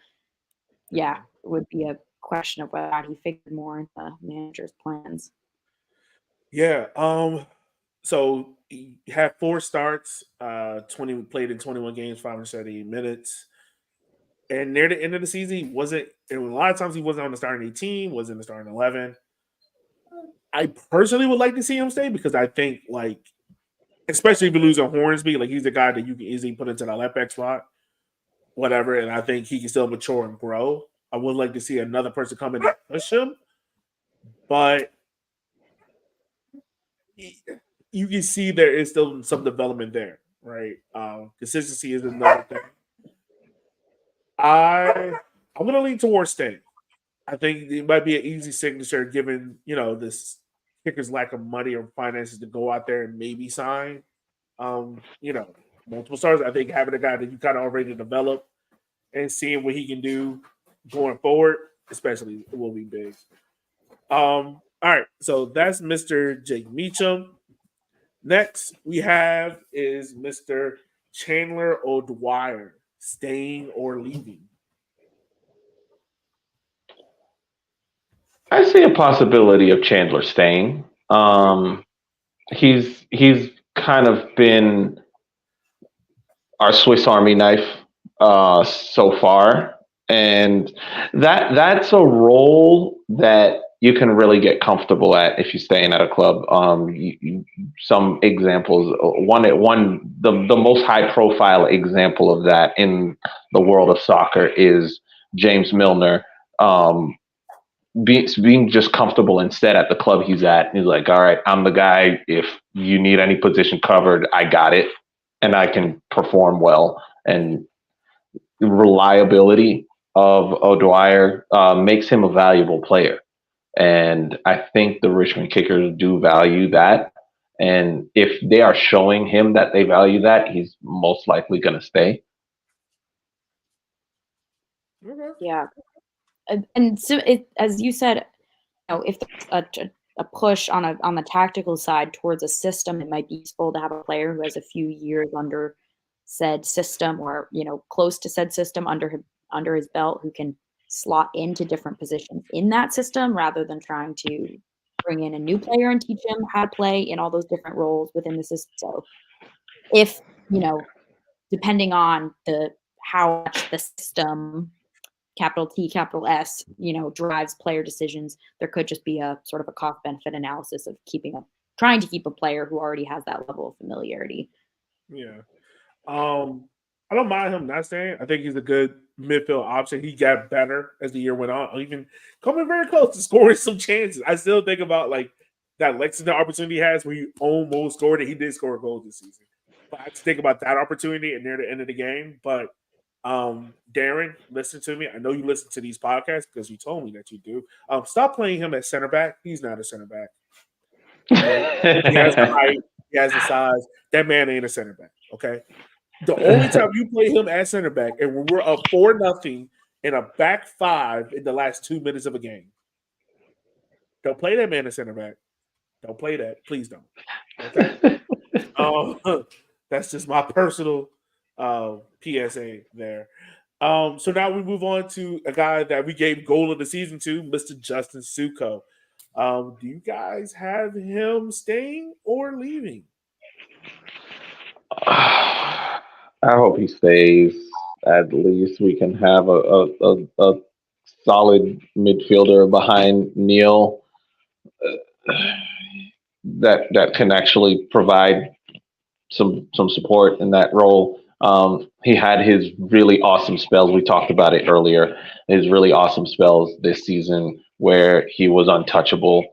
yeah, it would be a question of whether or not he figured more into the manager's plans. Yeah. So he had 4 starts, 20 played in 21 games, 578 minutes. And near the end of the season, he wasn't. And a lot of times he wasn't on the starting 18, wasn't in the starting 11. I personally would like to see him stay because I think, like, especially if you lose on Hornsby, like he's the guy that you can easily put into the left back slot, whatever. And I think he can still mature and grow. I would like to see another person come in and push him, but you can see there is still some development there, right? Consistency is another thing. I'm gonna lean towards staying. I think it might be an easy signature given, this Kickers' lack of money or finances to go out there and maybe sign. Multiple stars. I think having a guy that you kind of already developed and seeing what he can do going forward, especially, will be big. All right, so that's Mr. Jake Meacham. Next we have is Mr. Chandler O'Dwyer, staying or leaving. I see a possibility of Chandler staying. He's kind of been our Swiss Army knife so far, and that's a role that you can really get comfortable at if you're staying at a club. Some examples. The most high profile example of that in the world of soccer is James Milner. Being just comfortable instead at the club he's at. He's like, all right, I'm the guy. If you need any position covered, I got it, and I can perform well. And the reliability of O'Dwyer makes him a valuable player. And I think the Richmond Kickers do value that. And if they are showing him that they value that, he's most likely going to stay. Okay. Yeah. And so, as you said, if there's a push on the tactical side towards a system, it might be useful to have a player who has a few years under said system, or close to said system under his belt, who can slot into different positions in that system rather than trying to bring in a new player and teach him how to play in all those different roles within the system. So, if depending on how much the system, capital T, capital S, drives player decisions, there could just be a sort of a cost benefit analysis of trying to keep a player who already has that level of familiarity. Yeah. I don't mind him not staying. I think he's a good midfield option. He got better as the year went on, even coming very close to scoring some chances. I still think about like that Lexington opportunity he has where he almost scored it. He did score a goal this season. But I just think about that opportunity and near the end of the game. But Darren, listen to me. I know you listen to these podcasts because you told me that you do. Stop playing him at center back. He's not a center back. He has the height. He has the size. That man ain't a center back. Okay. The only time you play him at center back, and when we're up 4-0 in a back 5 in the last 2 minutes of a game, don't play that man at center back. Don't play that. Please don't. Okay. That's just my personal PSA there. So now we move on to a guy that we gave goal of the season to, Mr. Justin Suko. Do you guys have him staying or leaving? I hope he stays. At least we can have a solid midfielder behind Neil that can actually provide some support in that role. He had his really awesome spells. We talked about it earlier. His really awesome spells this season where he was untouchable,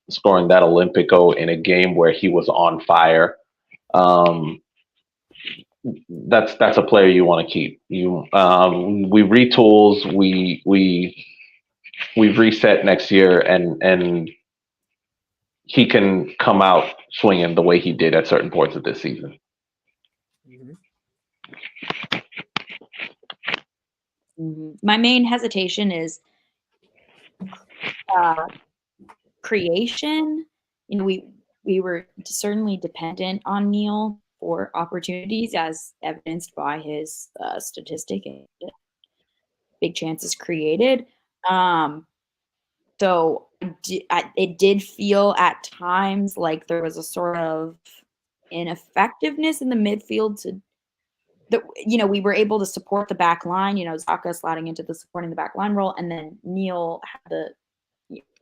scoring that Olympico in a game where he was on fire. That's a player you want to keep. We retools, we reset next year, and he can come out swinging the way he did at certain points of this season. My main hesitation is creation. You know, we were certainly dependent on Neil for opportunities, as evidenced by his statistic and big chances created. So it did feel at times like there was a sort of ineffectiveness in the midfield we were able to support the back line, Zaka sliding into the supporting the back line role, and then Neil had the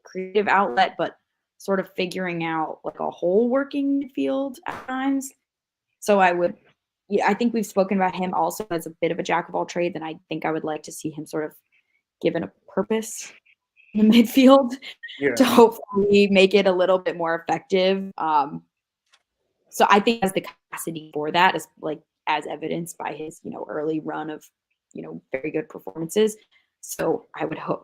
creative outlet, but sort of figuring out like a whole working midfield at times. So I think we've spoken about him also as a bit of a jack of all trades, and I think I would like to see him sort of given a purpose in the midfield to hopefully make it a little bit more effective. So I think he has the capacity for that, as evidenced by his, early run of, very good performances. So I would hope,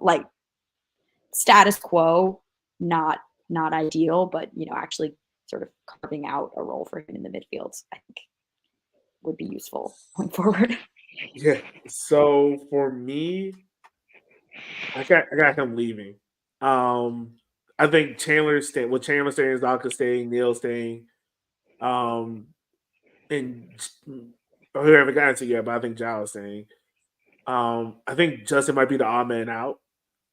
status quo, not ideal, but, actually sort of carving out a role for him in the midfield, I think would be useful going forward. Yeah. So for me, I got him leaving. I think Chandler staying, Zaka staying, Neil staying, and whoever got into yet, but I think Jao is staying. I think Justin might be the odd man out,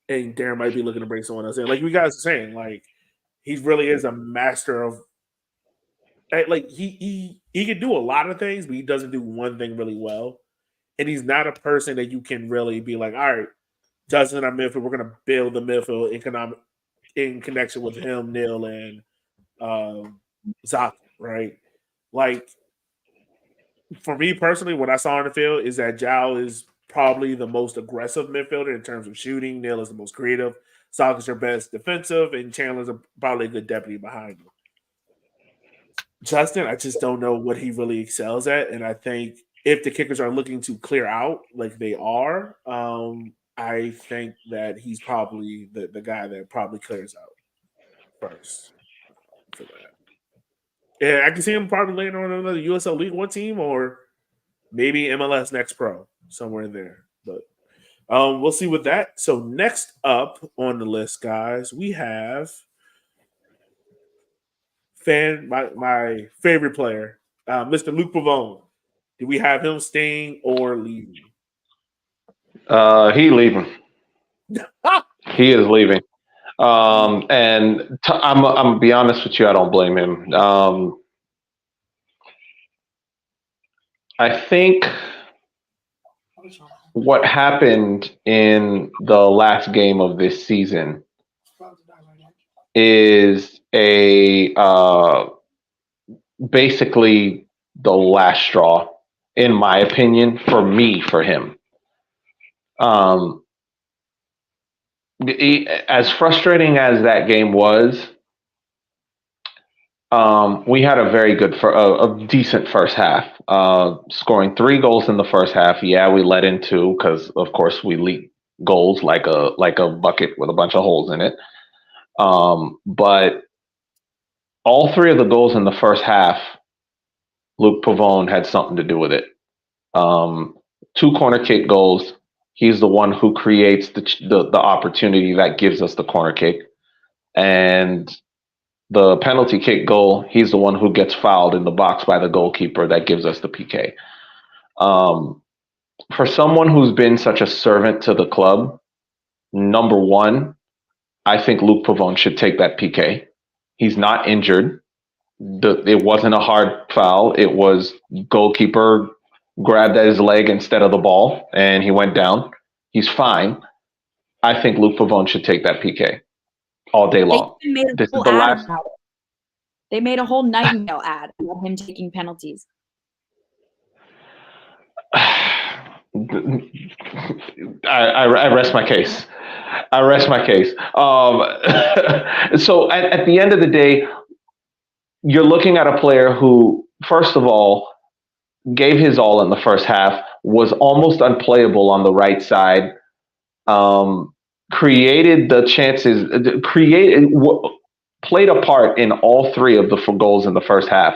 and Darren might be looking to bring someone else in. Like you guys are saying, he really is a master of. He can do a lot of things, but he doesn't do one thing really well. And he's not a person that you can really be like, all right, Justin, our midfield, we're going to build the midfield in connection with him, Neil, and Zaka, right? For me personally, what I saw on the field is that Jao is probably the most aggressive midfielder in terms of shooting. Neil is the most creative. Zaka's your best defensive, and Chandler's probably a good deputy behind him. Justin, I just don't know what he really excels at, and I think if the Kickers are looking to clear out like they are, I think that he's probably the guy that probably clears out first for that. Yeah, I can see him probably later on another USL League One team or maybe MLS Next Pro, somewhere in there. But we'll see with that. So next up on the list, guys, we have my favorite player, Mr. Luke Pavone. Do we have him staying or leaving? He leaving. He is leaving. And I'm gonna be honest with you, I don't blame him. I think what happened in the last game of this season is basically the last straw, in my opinion, for him. As frustrating as that game was, we had a very good, a decent first half, scoring 3 goals in the first half. Yeah, we let in 2 because, of course, we leak goals like a bucket with a bunch of holes in it. But all 3 of the goals in the first half, Luke Pavone had something to do with it. 2 corner kick goals. He's the one who creates the opportunity that gives us the corner kick. And the penalty kick goal, he's the one who gets fouled in the box by the goalkeeper that gives us the PK. For someone who's been such a servant to the club, number one, I think Luke Pavone should take that PK. He's not injured. It wasn't a hard foul. It was goalkeeper grabbed at his leg instead of the ball, and he went down. He's fine. I think Luke Pavone should take that PK all day long. This is the last. They made a whole Nightingale ad about him taking penalties. I rest my case. I rest my case. So at the end of the day, you're looking at a player who, first of all, gave his all in the first half, was almost unplayable on the right side, created the chances, played a part in all three of the goals in the first half,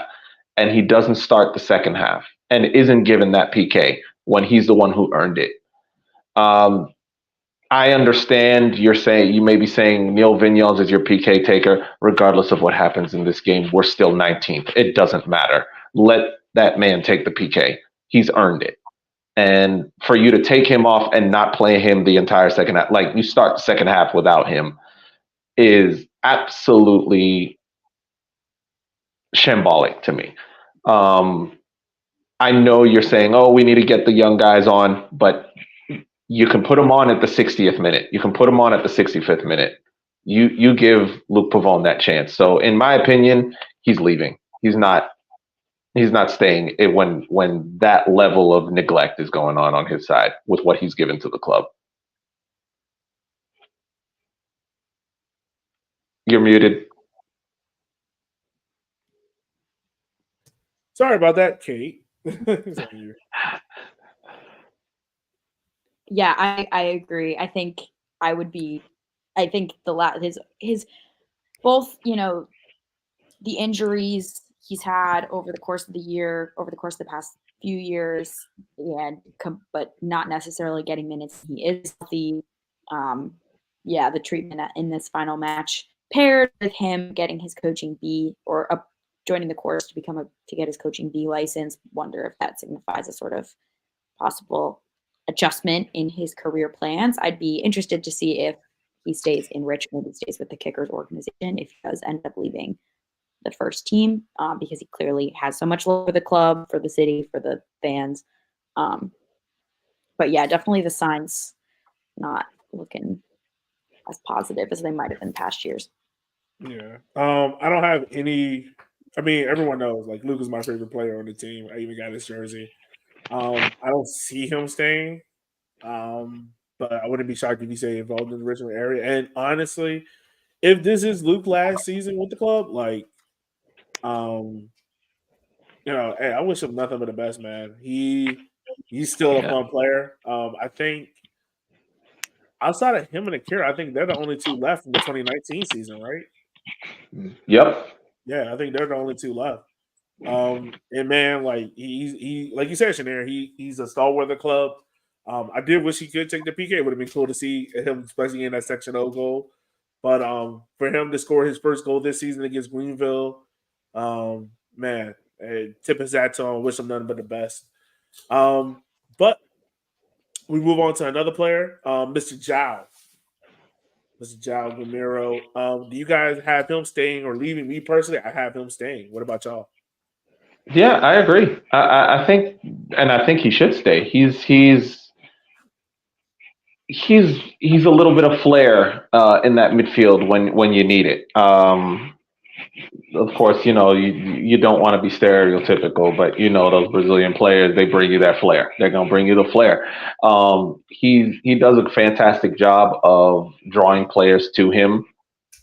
and he doesn't start the second half and isn't given that PK when he's the one who earned it. I understand you may be saying Neil Vigneault is your PK taker. Regardless of what happens in this game, we're still 19th. It doesn't matter. Let that man take the PK. He's earned it. And for you to take him off and not play him the entire second half, like you start the second half without him, is absolutely shambolic to me. I know you're saying, oh, we need to get the young guys on, but you can put them on at the 60th minute. You can put them on at the 65th minute. You give Luc Pavon that chance. So in my opinion, he's leaving. He's not staying when that level of neglect is going on his side with what he's given to the club. You're muted. Sorry about that, Kate. It's on you. Yeah, I agree. I think his both, the injuries he's had over the course of the year, over the course of the past few years, but not necessarily getting minutes. He is the treatment in this final match, paired with him getting his coaching B or joining the course to get his coaching B license. Wonder if that signifies a sort of possible adjustment in his career plans. I'd be interested to see if he stays in Richmond, he stays with the Kickers organization, if he does end up leaving the first team, because he clearly has so much love for the club, for the city, for the fans. But yeah, definitely the signs not looking as positive as they might have in past years. Yeah. I don't have any. I mean, everyone knows like Luke is my favorite player on the team. I even got his jersey. I don't see him staying. But I wouldn't be shocked if he stayed involved in the Richmond area. And honestly, if this is Luke last season with the club, like, hey, I wish him nothing but the best, man. He's still a fun player. I think outside of him and Akira, I think they're the only two left from the 2019 season, right? Yep. Yeah, I think they're the only two left. And man, like he like you said, Shanir, he's a stalwart of the club. I did wish he could take the PK. It would have been cool to see him, especially in that Section O goal. But for him to score his first goal this season against Greenville, man, tip his hat to him. Wish him nothing but the best. But we move on to another player, Mr. João. Mr. João Gameiro. Do you guys have him staying or leaving? Me personally, I have him staying. What about y'all? Yeah, I agree. I think he should stay. He's a little bit of flair in that midfield when you need it. Of course, you don't want to be stereotypical, but those Brazilian players, they bring you that flair. They're gonna bring you the flair. He does a fantastic job of drawing players to him,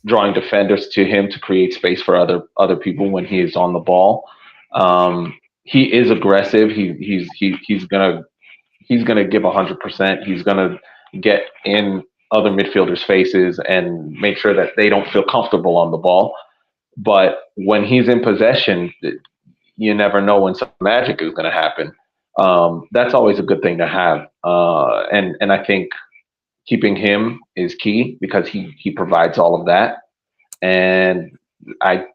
drawing defenders to him to create space for other people when he is on the ball. He is aggressive. He's gonna give 100%. He's gonna get in other midfielders' faces and make sure that they don't feel comfortable on the ball. But when he's in possession, you never know when some magic is going to happen. That's always a good thing to have. And I think keeping him is key because he provides all of that. And I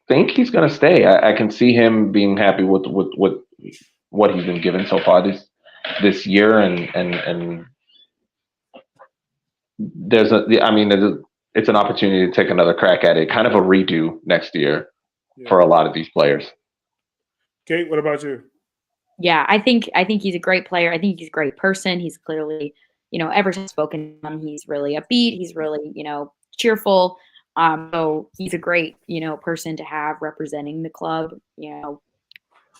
think he's going to stay. I can see him being happy with what he's been given so far this year. And it's an opportunity to take another crack at it, kind of a redo next year for a lot of these players. Kate, what about you? Yeah, I think he's a great player. I think he's a great person. He's clearly, ever since spoken to him, he's really upbeat. He's really, cheerful. So he's a great, person to have representing the club.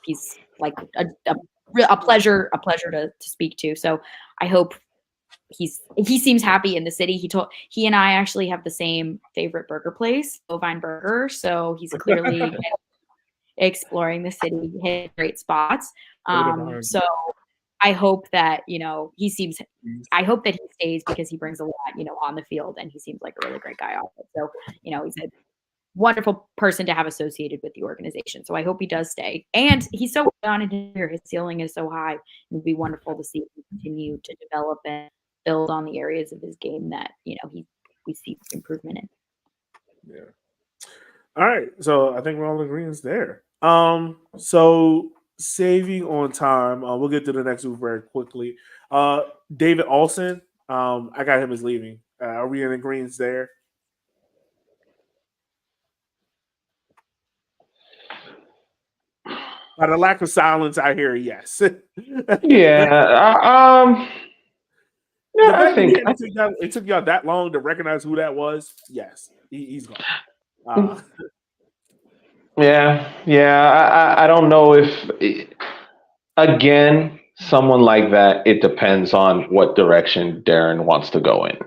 He's like a a pleasure to speak to. So I hope he seems happy in the city. He and I actually have the same favorite burger place, Bovine Burger. So he's clearly exploring the city, hitting great spots. So I hope that, I hope that he stays because he brings a lot, on the field, and he seems like a really great guy off it. So, he's a wonderful person to have associated with the organization. So I hope he does stay. And he's so on in here. His ceiling is so high. It would be wonderful to see him continue to develop and build on the areas of his game that, we see improvement in. Yeah. All right. So I think we're all in agreement there. So saving on time, we'll get to the next move very quickly. David Olsen, I got him as leaving. Are we in agreement there? By the lack of silence, I hear yes. Yeah. I think it took y'all that long to recognize who that was. Yes, he's gone. Yeah. I don't know if, again, someone like that, it depends on what direction Darren wants to go in.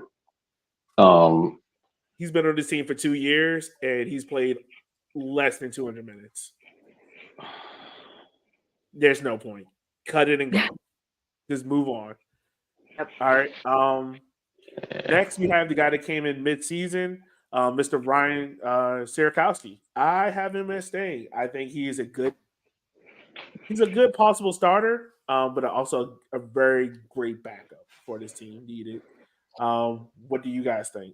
He's been on this team for 2 years, and he's played less than 200 minutes. There's no point. Cut it and go. Just move on. Yep. All right. Next, we have the guy that came in mid-season, Mr. Ryan Sierakowski. I have him as staying. I think he's a good possible starter, but also a very great backup for this team needed. What do you guys think?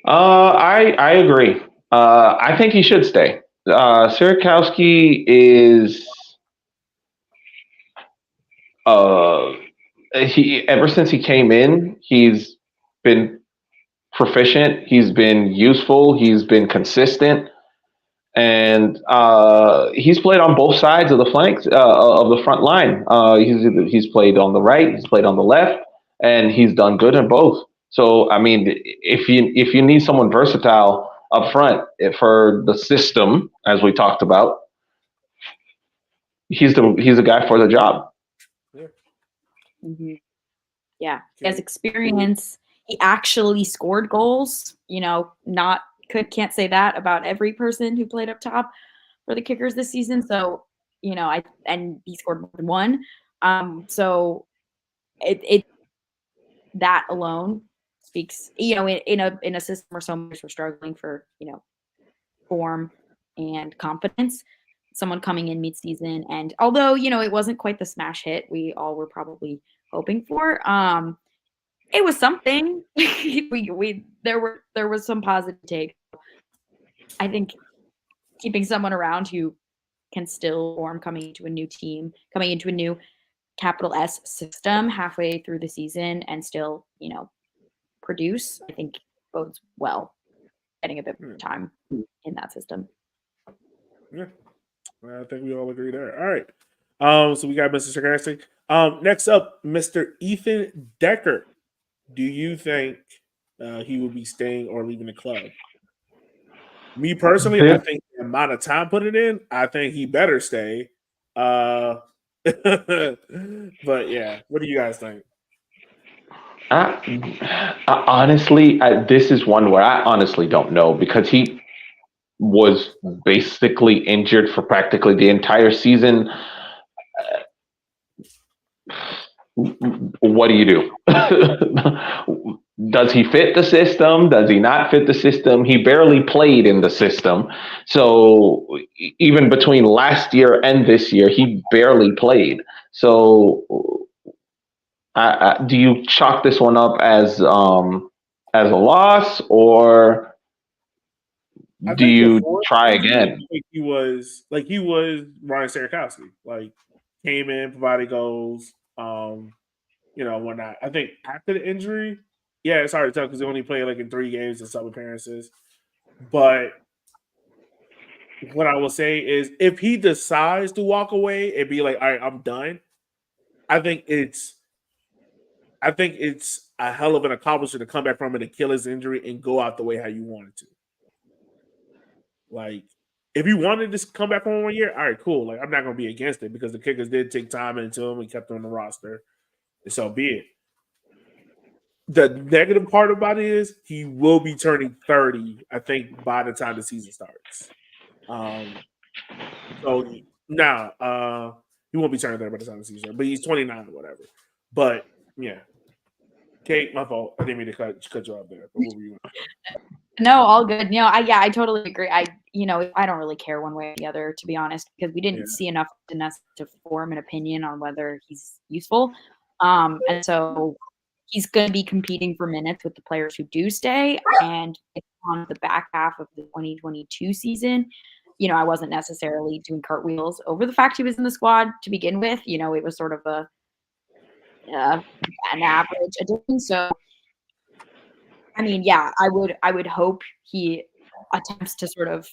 I agree. I think he should stay. Sierakowski is he ever since he came in, he's been proficient, he's been useful, he's been consistent, and he's played on both sides of the flanks of the front line. He's played on the right, he's played on the left, and he's done good in both. So I mean, if you need someone versatile up front for the system, as we talked about, he's a guy for the job. Yeah. Mm-hmm. Yeah, he has experience. He actually scored goals. Can't say that about every person who played up top for the Kickers this season. So, and he scored more than one. So it that alone speaks, in a system where so much we're struggling for, form and confidence. Someone coming in mid-season, and although it wasn't quite the smash hit we all were probably hoping for, it was something. There was some positive take. I think keeping someone around who can still form coming into a new team, coming into a new capital S system halfway through the season and still, produce, I think bodes well. Getting a bit more time in that system. Yeah. I think we all agree there. All right. So we got Mr. Sarcastic. Next up, Mr. Ethan Decker. Do you think he will be staying or leaving the club? Me personally, I think the amount of time put it in, I think he better stay. But yeah, what do you guys think? Honestly, this is one where I honestly don't know, because he was basically injured for practically the entire season. What do you do? Does he fit the system? Does he not fit the system? He barely played in the system. So even between last year and this year, he barely played. So do you chalk this one up as a loss, or do you try again? He was Ryan Sierakowski. Like, came in, provided goals, whatnot. I think after the injury, yeah, it's hard to tell because he only played like in 3 games and sub appearances. But what I will say is, if he decides to walk away and be like, all right, I'm done, I think it's a hell of an accomplishment to come back from an Achilles injury and go out the way how you wanted to. Like, if you wanted to come back for 1 year, all right, cool. Like I'm not gonna be against it because the kickers did take time into him and kept him on the roster. And so be it. The negative part about it is he will be turning 30, I think, by the time the season starts. So now he won't be turning 30 by the time the season starts, but he's 29 or whatever. But yeah. Kate, my fault. I didn't mean to cut you off there. But what were you gonna say? No, all good. I totally agree. I don't really care one way or the other, to be honest, because we didn't see enough in us to form an opinion on whether he's useful. And so he's going to be competing for minutes with the players who do stay. And on the back half of the 2022 season, I wasn't necessarily doing cartwheels over the fact he was in the squad to begin with. It was sort of an average addition. So, I mean, yeah, I would hope he attempts to sort of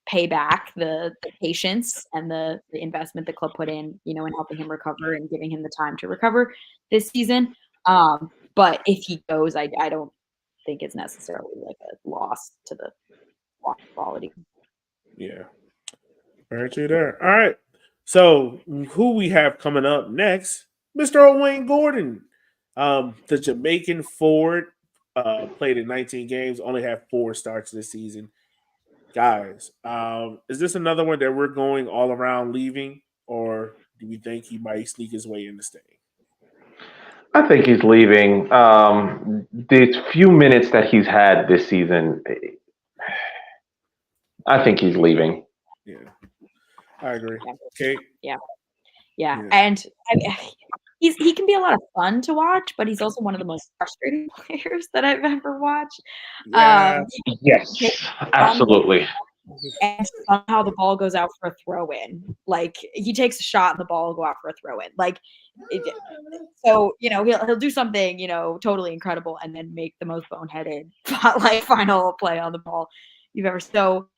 pay back the patience and the investment the club put in, in helping him recover and giving him the time to recover this season. But if he goes, I don't think it's necessarily like a loss to the quality. Yeah. Very true there. All right. So who we have coming up next? Mr. Owain Gordon. The Jamaican forward played in 19 games, only had 4 starts this season. Guys, is this another one that we're going all around leaving, or do we think he might sneak his way into staying? I think he's leaving. The few minutes that he's had this season, I think he's leaving. Yeah, I agree. Okay. Yeah. And he can be a lot of fun to watch, but he's also one of the most frustrating players that I've ever watched. Yeah. Yes, absolutely. And somehow the ball goes out for a throw-in. Like he takes a shot and the ball will go out for a throw-in. So he'll do something totally incredible and then make the most boneheaded final play on the ball you've ever. So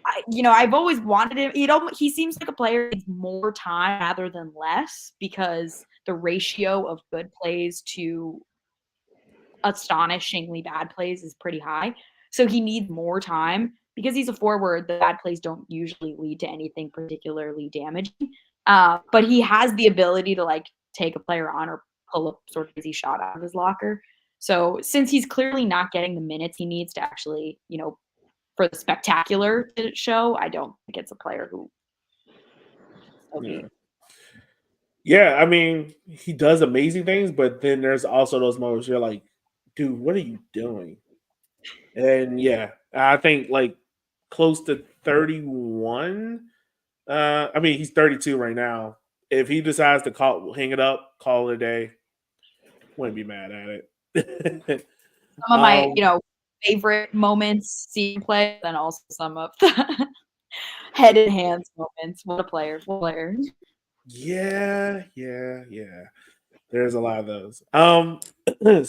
I've always wanted him. He seems like a player who needs more time rather than less because the ratio of good plays to astonishingly bad plays is pretty high. So he needs more time because he's a forward. The bad plays don't usually lead to anything particularly damaging. But he has the ability to take a player on or pull a sort of easy shot out of his locker. So since he's clearly not getting the minutes he needs to actually, for the spectacular show, I don't think it's a player who. Yeah, I mean, he does amazing things, but then there's also those moments you're like, dude, what are you doing? And yeah, I think close to 31. I mean, he's 32 right now. If he decides to hang it up, call it a day, wouldn't be mad at it. Some of my, favorite moments seeing play, then also some of the head and hands moments. What a player! Yeah. There's a lot of those.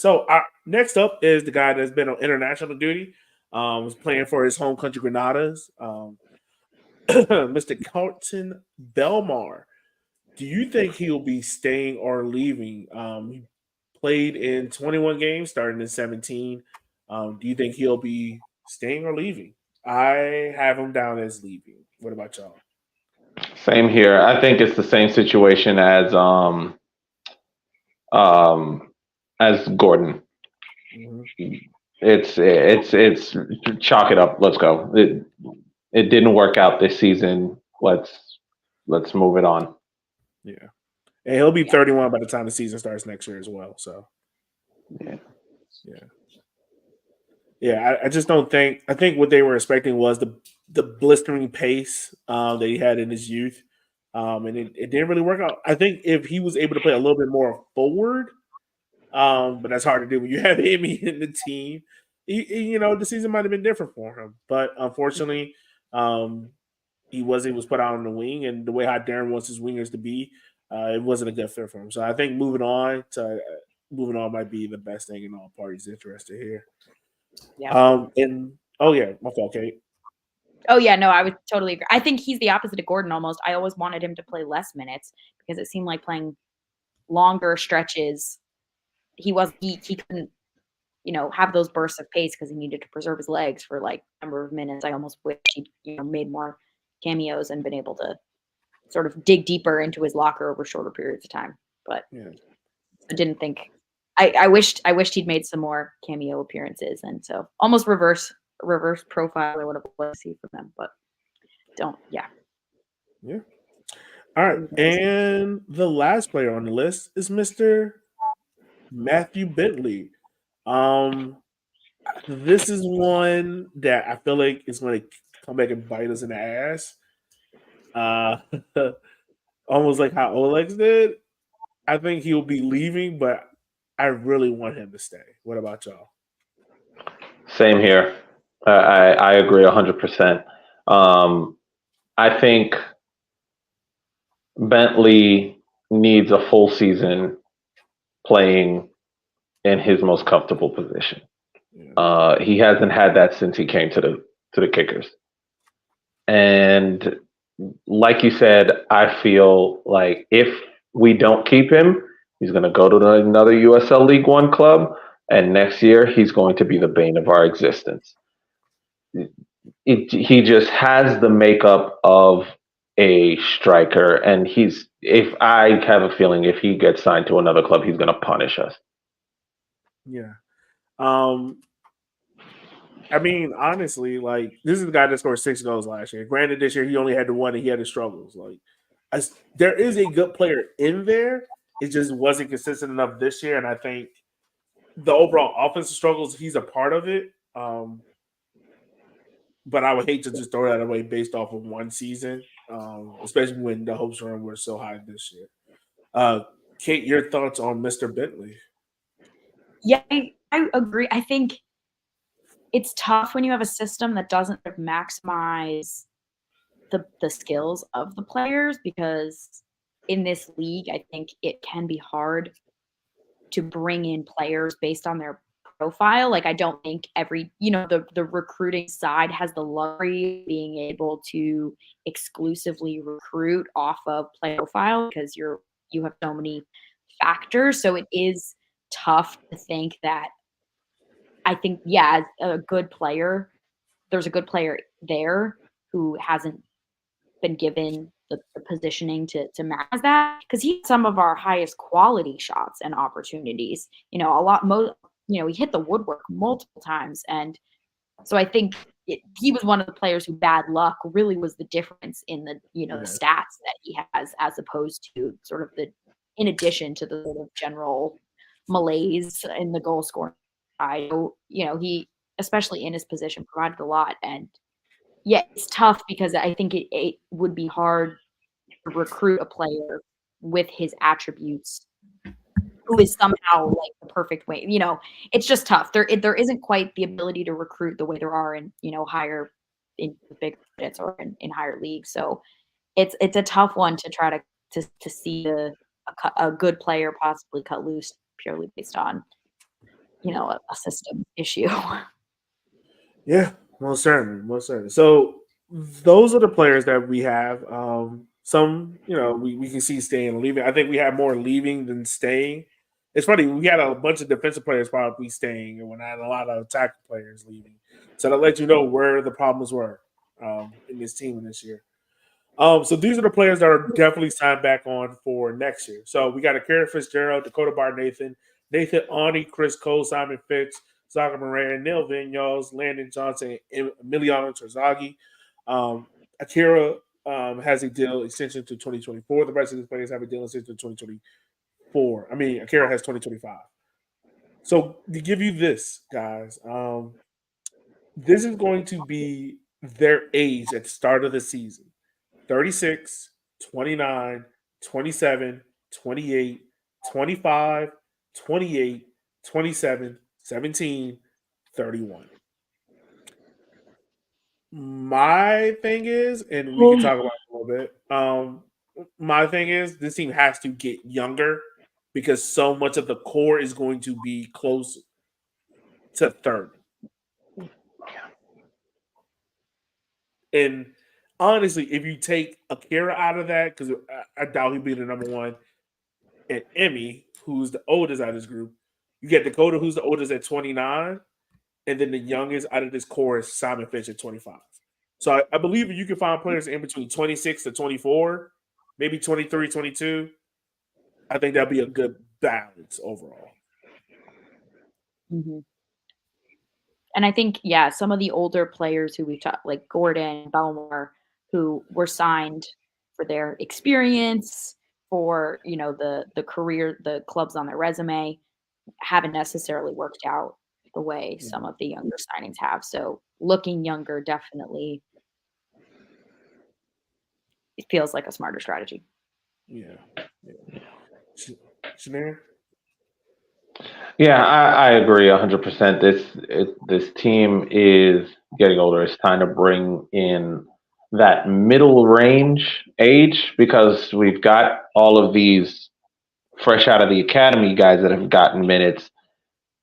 So next up is the guy that's been on international duty. Was playing for his home country, Granadas. Mr. Carlton Belmar. Do you think he'll be staying or leaving? He played in 21 games, starting in 17. Do you think he'll be staying or leaving? I have him down as leaving. What about y'all? Same here. I think it's the same situation as Gordon. Mm-hmm. It's chalk it up. Let's go. It didn't work out this season. Let's move it on. Yeah, and he'll be 31 by the time the season starts next year as well. So yeah. I just don't think. I think what they were expecting was the blistering pace that he had in his youth, and it didn't really work out. I think if he was able to play a little bit more forward, but that's hard to do when you have Amy in the team. The season might have been different for him, but unfortunately, he was put out on the wing, and the way how Darren wants his wingers to be, it wasn't a good fit for him. So I think moving on might be the best thing in all parties interested here. Yeah. My fault, Kate. Oh yeah, no, I would totally agree. I think he's the opposite of Gordon almost. I always wanted him to play less minutes because it seemed like playing longer stretches. He couldn't, have those bursts of pace because he needed to preserve his legs for like a number of minutes. I almost wish he'd made more cameos and been able to sort of dig deeper into his locker over shorter periods of time. But I didn't think I wished he'd made some more cameo appearances, and so almost reverse profile or whatever I want to see from them, but don't. Yeah. All right, and the last player on the list is Mr. Matthew Bentley. This is one that I feel like is going to come back and bite us in the ass. Almost like how Olex did. I think he'll be leaving, but I really want him to stay. What about y'all? Same here. I agree 100%. I think Bentley needs a full season playing in his most comfortable position. He hasn't had that since he came to the Kickers. And like you said, I feel like if we don't keep him, he's going to go to another USL League One club, and next year he's going to be the bane of our existence. He just has the makeup of a striker, and if I have a feeling if he gets signed to another club, he's going to punish us. Yeah. I mean, honestly, like, this is the guy that scored 6 goals last year. Granted, this year he only had the one and he had his struggles. Like, there is a good player in there. It just wasn't consistent enough this year, and I think the overall offensive struggles, he's a part of it. But I would hate to just throw that away based off of one season, especially when the hopes were so high this year. Kate, your thoughts on Mr. Bentley? Yeah, I agree. I think it's tough when you have a system that doesn't maximize the skills of the players, because in this league, I think it can be hard to bring in players based on their profile. Like, I don't think the recruiting side has the luxury of being able to exclusively recruit off of player profile, because you have so many factors. So it is tough to think that. I think, yeah, a good player, there's a good player there who hasn't been given the positioning to match that, because he had some of our highest quality shots and opportunities. He hit the woodwork multiple times, and so I think he was one of the players who bad luck really was the difference in the the stats that he has, as opposed to sort of in addition to the sort of general malaise in the goal scoring. He, especially in his position, provided a lot. And yeah, it's tough because I think it would be hard to recruit a player with his attributes who is somehow like the perfect way. It's just tough. There isn't quite the ability to recruit the way there are in higher, in big credits or in higher leagues. So it's a tough one to try to see a good player possibly cut loose purely based on a system issue. Yeah, most certainly. So those are the players that we have. Some, we can see staying and leaving. I think we have more leaving than staying. It's funny, we had a bunch of defensive players probably staying, and we had a lot of attack players leaving. So that lets you know where the problems were in this team this year. So these are the players that are definitely signed back on for next year. So we got Akira Fitzgerald, Dakota Bar Nathan Ani, Chris Cole, Simon Fitz, Zaga Moran, Neil Vignos, Landon Johnson, Emiliano Terzaghi. Akira has a deal extension to 2024. The rest of the players have a deal extension to 2024. I mean, Akira has 2025. So to give you this, guys, this is going to be their age at the start of the season. 36, 29, 27, 28, 25, 28, 27, 17, 31. My thing is, and we can talk about it a little bit. My thing is, this team has to get younger because so much of the core is going to be close to 30. And honestly, if you take Akira out of that, because I doubt he'll be the number one, and Emmy, who's the oldest out of this group, You get Dakota, who's the oldest at 29, and then the youngest out of this core is Simon Finch at 25. So I believe you can find players in between 26 to 24, maybe 23, 22. I think that'd be a good balance overall. Mm-hmm. And I think, some of the older players who we've talked, like Gordon, Belmore, who were signed for their experience, for the career, the clubs on their resume, haven't necessarily worked out the way some of the younger signings have. So looking younger definitely, it feels like a smarter strategy. Yeah. Shanir? Yeah, I agree 100%. This team is getting older. It's time to bring in that middle range age, because we've got all of these fresh out of the academy guys that have gotten minutes.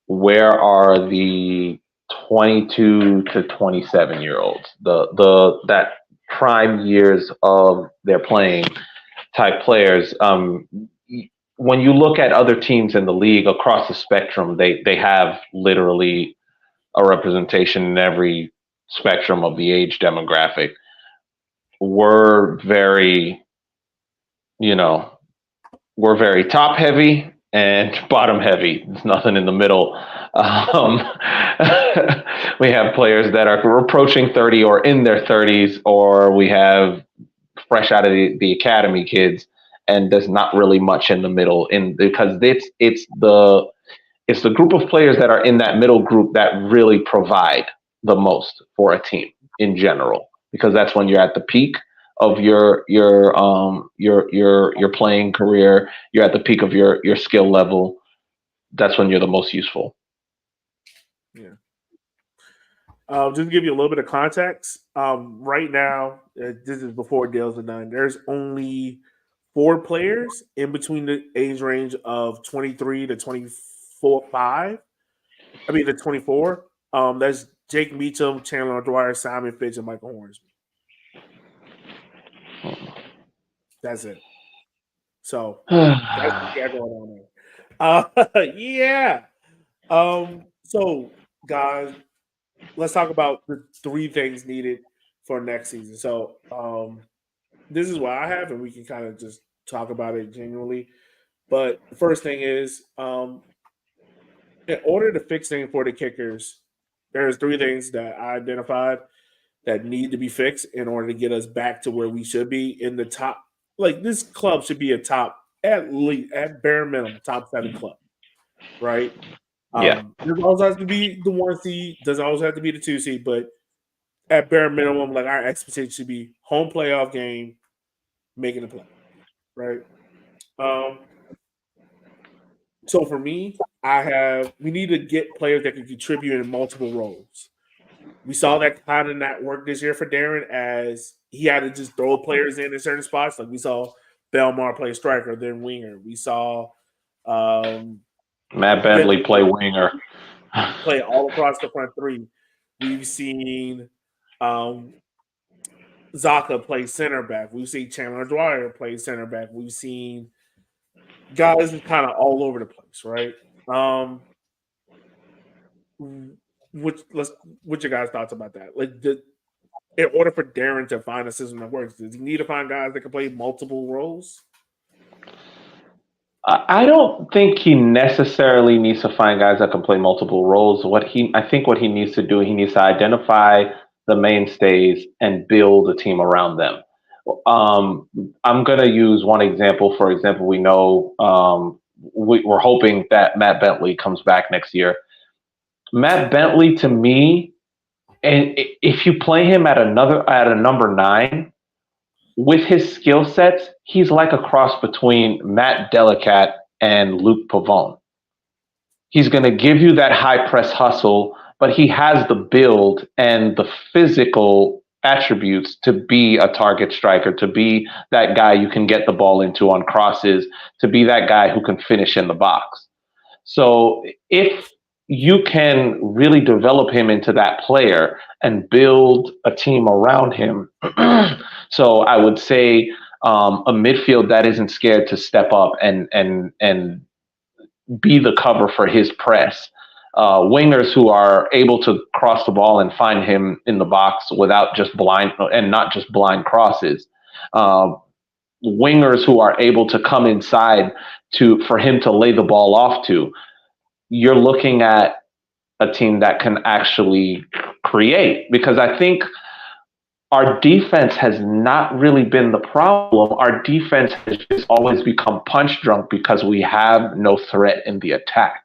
Where are the 22 to 27 year olds? That prime years of their playing type players. When you look at other teams in the league across the spectrum, they have literally a representation in every spectrum of the age demographic. We're very top heavy and bottom heavy. There's nothing in the middle. We have players that are approaching 30 or in their 30s, or we have fresh out of the academy kids, and there's not really much in the middle. Because it's the group of players that are in that middle group that really provide the most for a team in general, because that's when you're at the peak of your playing career. You're at the peak of your skill level. That's when you're the most useful. Yeah. Just to give you a little bit of context, right now, this is before deals are done, there's only 4 players in between the age range of 23 to 24. That's Jake Meacham, Chandler Dwyer, Simon Finch, and Michael Hornsby. That's it. So that's what we got going on there. Yeah. So guys, let's talk about the 3 things needed for next season. So this is what I have, and we can kind of just talk about it genuinely. But the first thing is, in order to fix things for the Kickers, there's 3 things that I identified that need to be fixed in order to get us back to where we should be in the top. Like, this club should be a top, at least, at bare minimum, top 7 club, right? Doesn't always have to be the 1 seed, doesn't always have to be the 2 seed, but at bare minimum, like, our expectation should be home playoff game, making a play, right? So for me, we need to get players that can contribute in multiple roles. We saw that kind of not work this year for Darren, as he had to just throw players in certain spots. Like, we saw Belmar play striker, then winger. We saw Matt Bentley play winger, play all across the front 3. We've seen Zaka play center back. We've seen Chandler Dwyer play center back. We've seen guys kind of all over the place, right? What's your guys' thoughts about that? Like, in order for Darren to find a system that works, does he need to find guys that can play multiple roles? I don't think he necessarily needs to find guys that can play multiple roles. I think what he needs to do, he needs to identify the mainstays and build a team around them. I'm going to use one example. For example, we know we're hoping that Matt Bentley comes back next year. Matt Bentley, to me, and if you play him at a number 9, with his skill sets, he's like a cross between Matt Delicat and Luke Pavone. He's going to give you that high press hustle, but he has the build and the physical attributes to be a target striker, to be that guy you can get the ball into on crosses, to be that guy who can finish in the box. So if you can really develop him into that player and build a team around him. So I would say a midfield that isn't scared to step up and be the cover for his press. Wingers who are able to cross the ball and find him in the box without just blind and not just blind crosses. Wingers who are able to come inside for him to lay the ball off to. You're looking at a team that can actually create, because I think our defense has not really been the problem. Our defense has just always become punch drunk because we have no threat in the attack.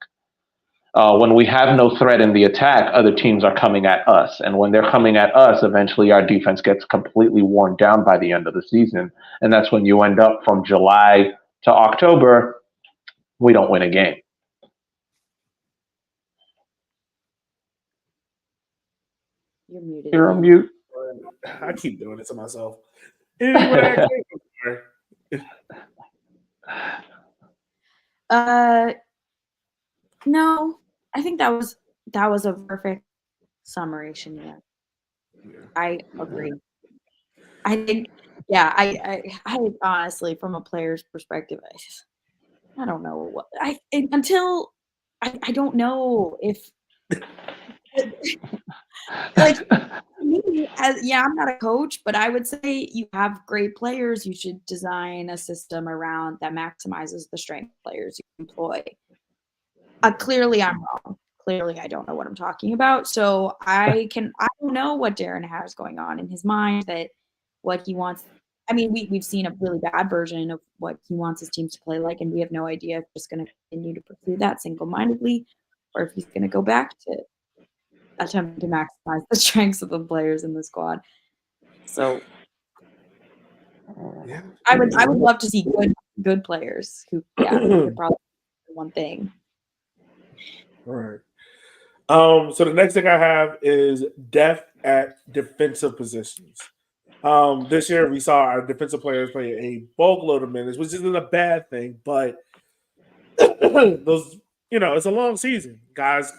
When we have no threat in the attack, other teams are coming at us. And when they're coming at us, eventually our defense gets completely worn down by the end of the season. And that's when you end up from July to October, we don't win a game. You're muted. You're on mute. I keep doing it to myself. Anyway, No, I think that was a perfect summation. Yeah, I agree. I think, yeah, I honestly, from a player's perspective, I don't know what I don't know if like me, I'm not a coach, but I would say you have great players. You should design a system around that maximizes the strength of players you employ. Clearly, I'm wrong. Clearly, I don't know what I'm talking about. So I don't know what Darren has going on in his mind, that what he wants. I mean, we've seen a really bad version of what he wants his teams to play like, and we have no idea if he's going to continue to pursue that single-mindedly, or if he's going to go back to attempting to maximize the strengths of the players in the squad. So yeah. I would love to see good players who could probably do one thing. All right. So the next thing I have is depth at defensive positions. This year we saw our defensive players play a bulk load of minutes, which isn't a bad thing, but those, it's a long season. Guys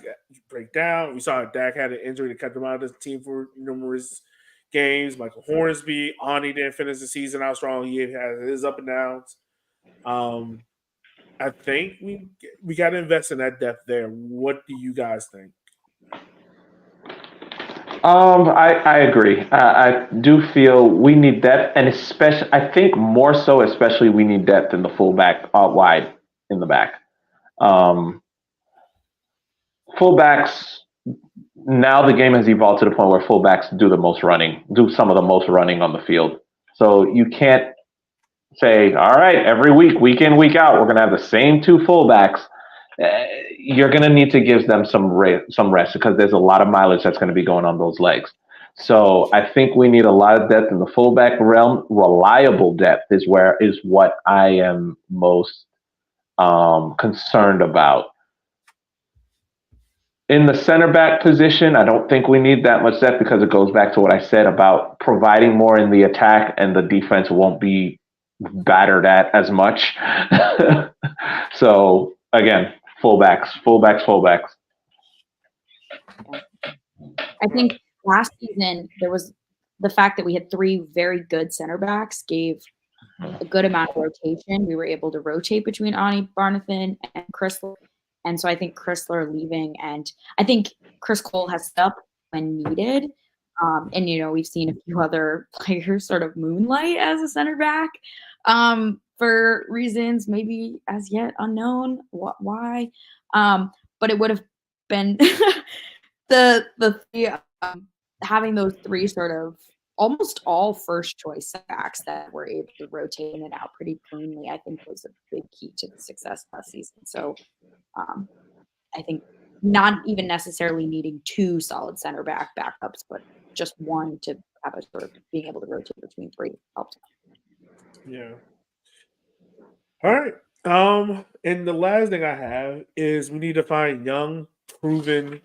break down. We saw Dak had an injury that kept him out of the team for numerous games. Michael Hornsby, Ani didn't finish the season out strong. He has his up and downs. I think we got to invest in that depth there. What do you guys think? I agree. I do feel we need depth, and especially, I think more so, especially we need depth in the fullback out wide in the back. Fullbacks, now the game has evolved to the point where fullbacks do some of the most running on the field. So you can't say, all right, every week in, week out, we're going to have the same two fullbacks. You're going to need to give them some rest, because there's a lot of mileage that's going to be going on those legs. So I think we need a lot of depth in the fullback realm. Reliable depth is what I am most concerned about. In the center back position, I don't think we need that much depth, because it goes back to what I said about providing more in the attack, and the defense won't be battered at as much. So again, fullbacks. I think last season there was the fact that we had three very good center backs gave a good amount of rotation. We were able to rotate between Ani Barnathan and Chrysler. And so I think Chrysler leaving, and I think Chris Cole has stepped up when needed. And, we've seen a few other players sort of moonlight as a center back for reasons maybe as yet unknown. Why? But it would have been having those three sort of almost all first choice backs that were able to rotate in and out pretty cleanly, I think was a big key to the success last season. So I think not even necessarily needing two solid center backups, but just one to have a sort of being able to rotate between three helps. Yeah. All right. And the last thing I have is we need to find young, proven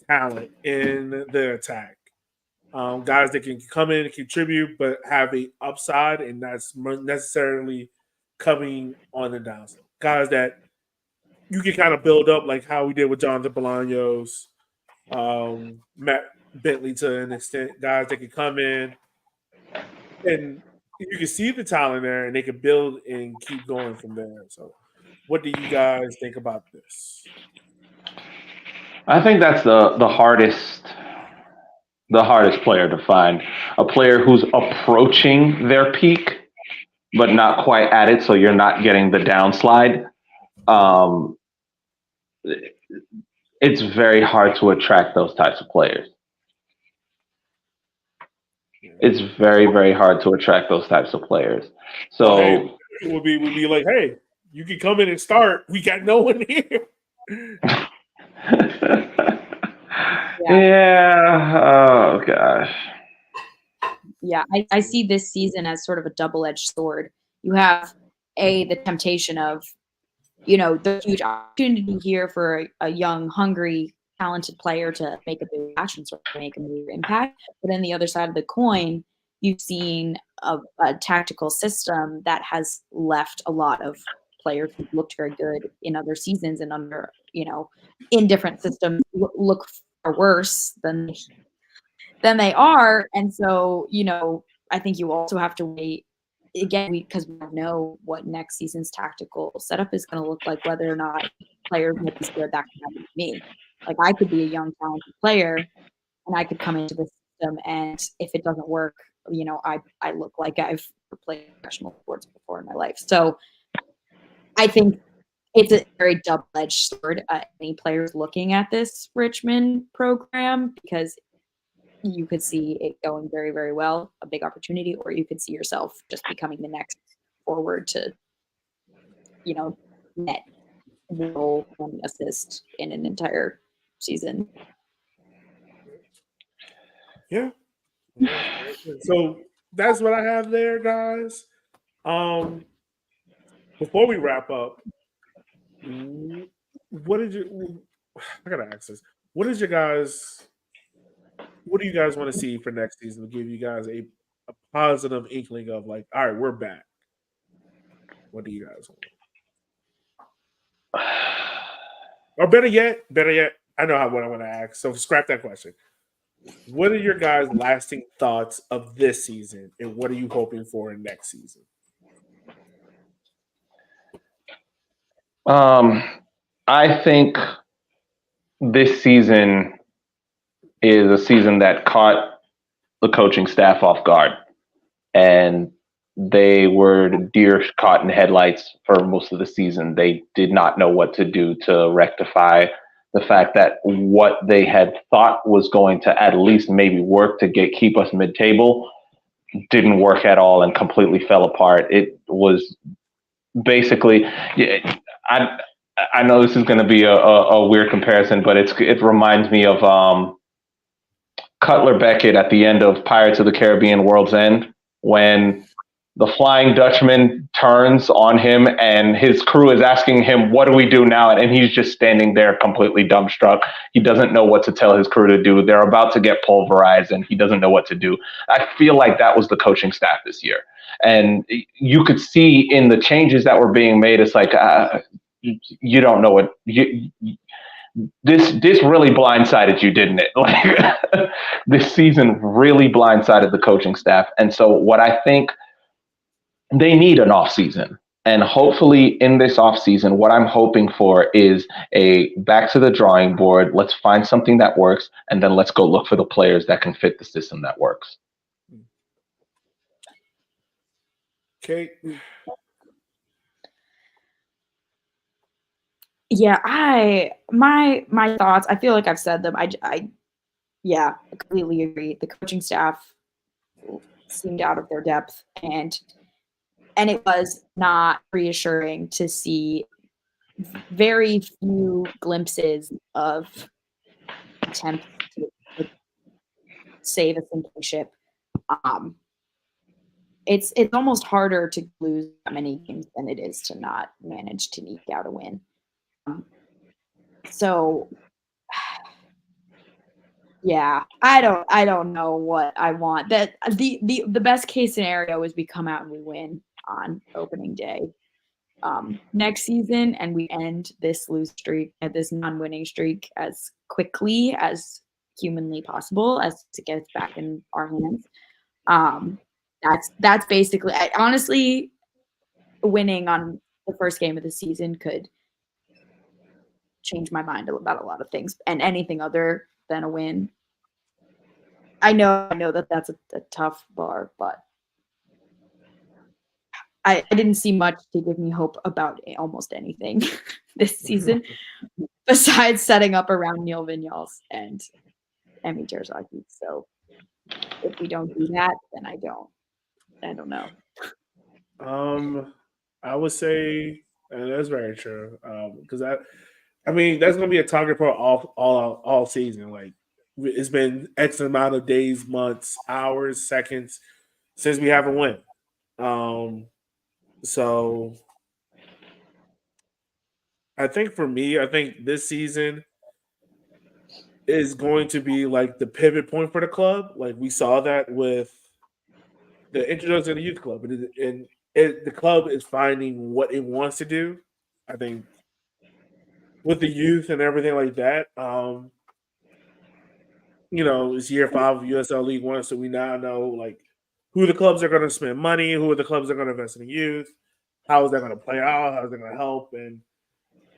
talent in the attack. Guys that can come in and contribute, but have a upside, and that's necessarily coming on the downside. Guys that you can kind of build up, like how we did with Jonathan Bolaños, Matt Bentley to an extent. Guys that can come in and you can see the talent there, and they can build and keep going from there. So What do you guys think about this? I think that's the hardest player to find. A player who's approaching their peak, but not quite at it, so you're not getting the downslide. It's very hard to attract those types of players. It's very, very hard to attract those types of players. So hey, it would be like, hey, you can come in and start. We got no one here. Yeah. Oh gosh. Yeah, I see this season as sort of a double-edged sword. You have the temptation of, the huge opportunity here for a young, hungry, talented player to make a big splash and sort of make a major impact. But on the other side of the coin, you've seen a tactical system that has left a lot of players who looked very good in other seasons and under, in different systems look far worse than they are. And so, I think you also have to wait again, because we don't know what next season's tactical setup is going to look like, whether or not players might be scared that could happen to me. Like, I could be a young, talented player, and I could come into the system, and if it doesn't work, I look like I've played professional sports before in my life. So I think it's a very double-edged sword. Any players looking at this Richmond program, because you could see it going very, very well, a big opportunity, or you could see yourself just becoming the next forward to, net goal and assist in an entire season. Yeah. So that's what I have there, guys. Before we wrap up, I gotta ask this. What do you guys want to see for next season to give you guys a positive inkling of like, all right, we're back? What do you guys want? Or better yet, I know what I want to ask. So scrap that question. What are your guys' lasting thoughts of this season, and what are you hoping for in next season? I think this season is a season that caught the coaching staff off guard, and they were deer caught in headlights for most of the season. They did not know what to do to rectify the fact that what they had thought was going to at least maybe work to keep us mid-table didn't work at all and completely fell apart. It was basically, I know this is going to be a weird comparison, but it reminds me of Cutler Beckett at the end of Pirates of the Caribbean: World's End, when the Flying Dutchman turns on him and his crew is asking him, what do we do now? And he's just standing there completely dumbstruck. He doesn't know what to tell his crew to do. They're about to get pulverized and he doesn't know what to do. I feel like that was the coaching staff this year. And you could see in the changes that were being made, it's like, you don't know what this really blindsided you, didn't it? Like this season really blindsided the coaching staff. And so what I think they need an off season, and hopefully in this off season, what I'm hoping for is a back to the drawing board. Let's find something that works, and then let's go look for the players that can fit the system that works. Kate? Yeah, my thoughts, I feel like I've said them. I completely agree. The coaching staff seemed out of their depth, and it was not reassuring to see very few glimpses of attempts to save a sinking ship. It's almost harder to lose that many games than it is to not manage to eke out a win. So yeah, I don't know what I want. That the best case scenario is we come out and we win on opening day next season, and we end this lose streak, this non-winning streak, as quickly as humanly possible, as it gets back in our hands. That's basically, honestly, winning on the first game of the season could change my mind about a lot of things, and anything other than a win. I know that that's a tough bar, but I didn't see much to give me hope about almost anything this season besides setting up around Neil Vinyals and Emmy Terzaghi. So if we don't do that, then I don't know. I would say, and that's very true. Because I mean, that's going to be a target for all season. Like, it's been X amount of days, months, hours, seconds since we haven't won. So I think for me, I think this season is going to be like the pivot point for the club. Like, we saw that with the introduction of the youth club, and the club is finding what it wants to do. I think with the youth and everything like that. It's year 5 of USL League One, so we now know like who the clubs are going to spend money, who are the clubs that are going to invest in the youth, how is that going to play out, how is that going to help, and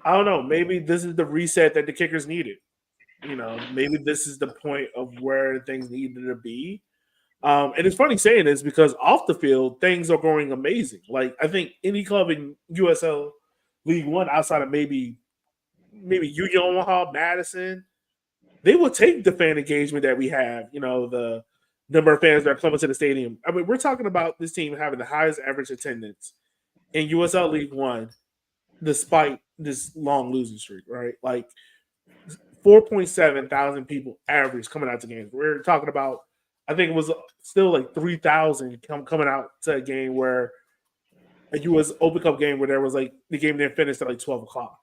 I don't know. Maybe this is the reset that the Kickers needed. Maybe this is the point of where things needed to be. And it's funny saying this because off the field, things are going amazing. Like, I think any club in USL League One outside of maybe Union Omaha, Madison, they will take the fan engagement that we have, the number of fans that are coming to the stadium. I mean, we're talking about this team having the highest average attendance in USL League One despite this long losing streak, right? Like 4.7 thousand people average coming out to games. We're talking about, I think it was still like 3,000 coming out to a game where a U.S. Open Cup game where there was like the game there finished at like 12 o'clock.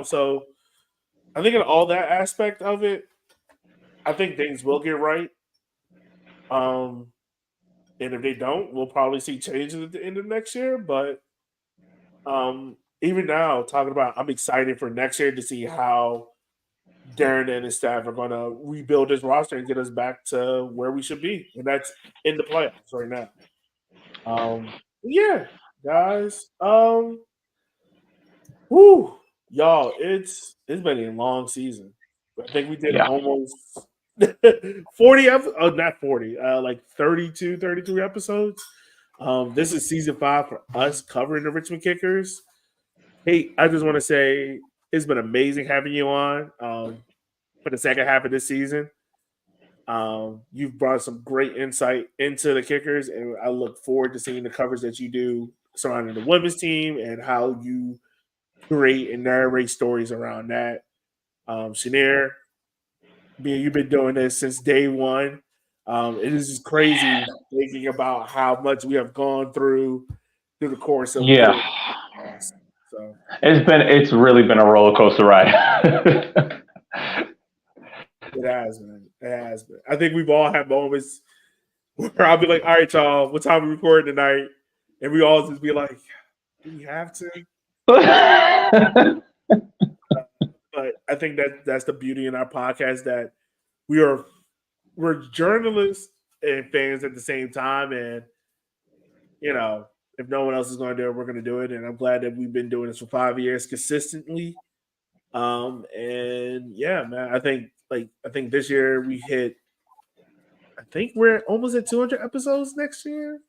So I think in all that aspect of it, I think things will get right. And if they don't, we'll probably see changes at the end of next year. But even now, talking about, I'm excited for next year to see how Darren and his staff are going to rebuild this roster and get us back to where we should be. And that's in the playoffs right now. Yeah, guys. Y'all, it's been a long season. I think we did almost 40 episodes, not 40, like 32, 33 episodes. This is season 5 for us covering the Richmond Kickers. Hey, I just want to say it's been amazing having you on for the second half of this season. You've brought some great insight into the Kickers, and I look forward to seeing the coverage that you do surrounding the women's team and how you create and narrate stories around that. Shanir, you've been doing this since day one. It is just crazy thinking about how much we have gone through the course of So it's really been a roller coaster ride. It has been. I think we've all had moments where I'll be like, all right, y'all, what time we recording tonight? And we all just be like, do we have to? But I think that's the beauty in our podcast, that we're journalists and fans at the same time. And, if no one else is going to do it, we're going to do it. And I'm glad that we've been doing this for 5 years consistently. And yeah, man, I think this year we hit, I think we're almost at 200 episodes next year.